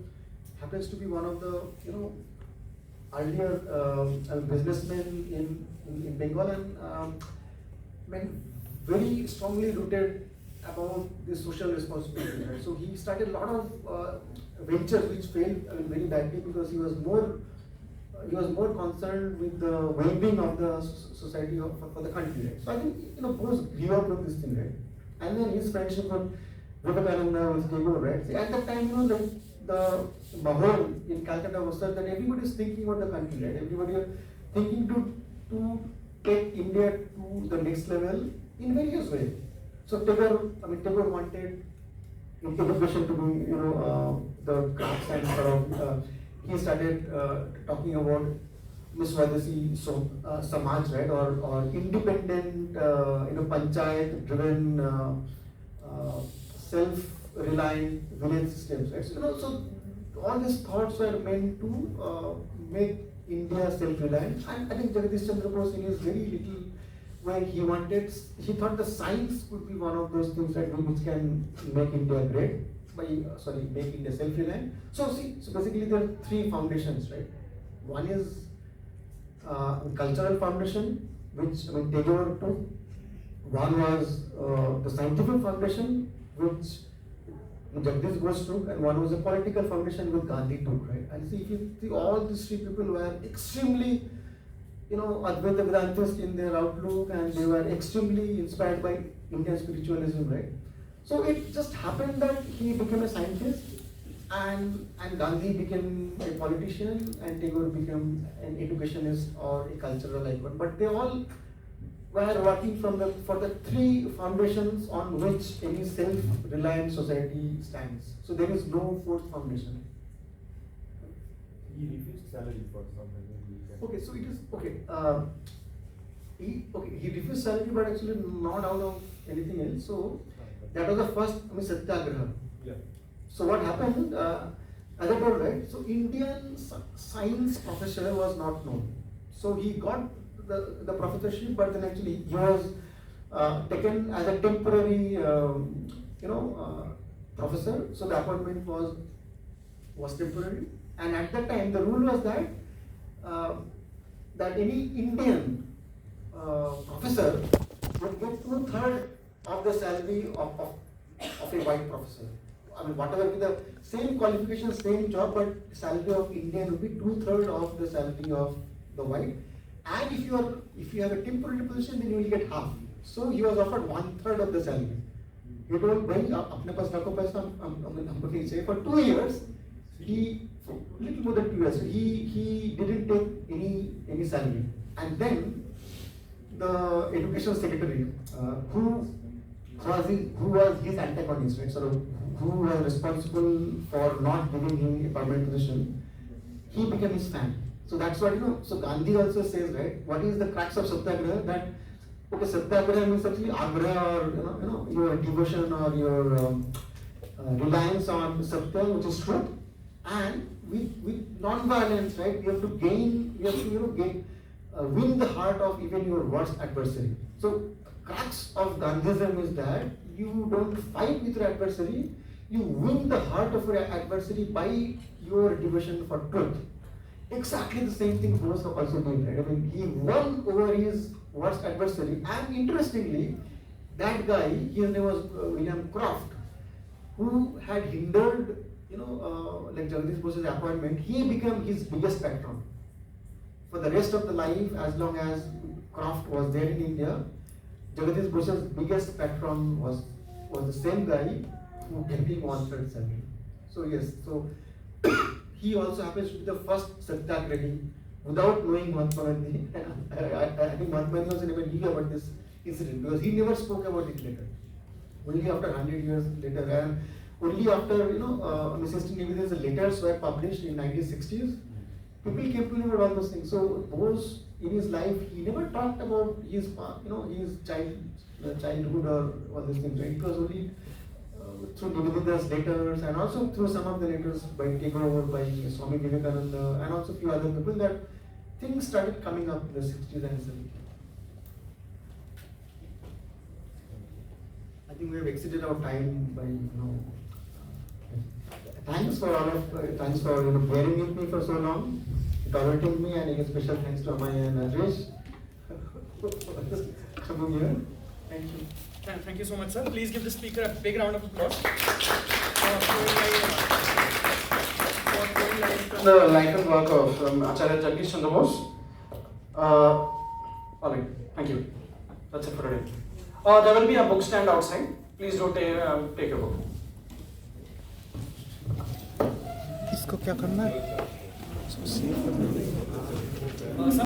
happens to be one of the earlier businessmen in Bengal, and very strongly rooted about the social responsibility. Right? So he started a lot of ventures which failed very badly, because he was more concerned with the well-being of the society for the country. Right? So I think Bose grew up with this thing, right? And then his friendship with Vivekananda was Tagore, right? See, at that time, the Mahol in Calcutta was such that everybody is thinking about the country, right? Everybody is thinking to take India to the next level in various ways. So Tagore wanted education to be, the crafts and sort of, he started talking about Miswadasi Samaj, right? Or independent, panchayat driven, self-reliant village systems, right? So all these thoughts were meant to make India self-reliant. And I think Jagdish Chandra Bose, in his very little way, he thought the science could be one of those things, right, which can make India great, make India self-reliant. So basically there are three foundations, right? One is cultural foundation, which Tagore took. One was the scientific foundation, which Jagdish Bose took, and one was a political foundation which Gandhi took, right? And if you see, all these three people were extremely, Advaita Vedantists in their outlook, and they were extremely inspired by Indian spiritualism, right? So it just happened that he became a scientist, and Gandhi became a politician, and Tagore became an educationist or a cultural icon. But they all were working for the three foundations on which any self-reliant society stands. So there is no fourth foundation. He refused salary for something. Okay, so it is okay. He refused salary, but actually not out of anything else. So that was the first satyagraha. Yeah. So what happened? As I told, right? So Indian science professor was not known. So he got the professorship, but then actually he was taken as a temporary, professor. So the appointment was temporary, and at that time the rule was that any Indian professor would get 2/3 of the salary of a white professor. I mean, whatever be the same qualification, same job, but salary of Indian would be 2/3 of the salary of the white. And if you have a temporary position, then you will get half. So he was offered 1/3 of the salary. He told, "Bhai, apne paas rakho paisa, humko nahi chahiye." For 2 years, little more than 2 years, he didn't take any salary. And then the education secretary, who was his antagonist, right? Sort of who was responsible for not giving him a permanent position, he became his fan. So that's what, so Gandhi also says, right, what is the crux of satyagraha? That, okay, satyagraha means actually agraha, or, your devotion or your reliance on satya, which is truth. And with non-violence, right, you have to win the heart of even your worst adversary. So crux of Gandhism is that you don't fight with your adversary, you win the heart of your adversary by your devotion for truth. Exactly the same thing Bose also did, right? I mean, he won over his worst adversary, and interestingly, that guy, his name was William Croft, who had hindered, like Jagadish Bose's appointment, he became his biggest patron. For the rest of the life, as long as Croft was there in India, Jagadish Bose's biggest patron was the same guy who gave him 1/3 salary. So yes, so he also happens to be the first satyagrahi without knowing Mahatma Gandhi. I think Mahatma Gandhi also never knew about this incident because he never spoke about it later. Only after 100 years later, and only after Mrs. Nivedita's letters were published in 1960s, people came to know about all those things. So Bose, in his life, he never talked about his his childhood or all these things. Right? It was only through Nivedita's letters, and also through some of the letters by Tagore, by Swami Vivekananda, and also a few other people, that things started coming up in the 60s and 70s. I think we have exceeded our time by thanks for bearing with me for so long, tolerating me, and a special thanks to Amaya and Rajesh for coming here. Thank you. Thank you so much, sir. Please give the speaker a big round of applause. The life and work of Acharya Jagdish Chandra Bose. All right, thank you. That's it for today. There will be a book stand outside. Please do take a book. इसको क्या करना है?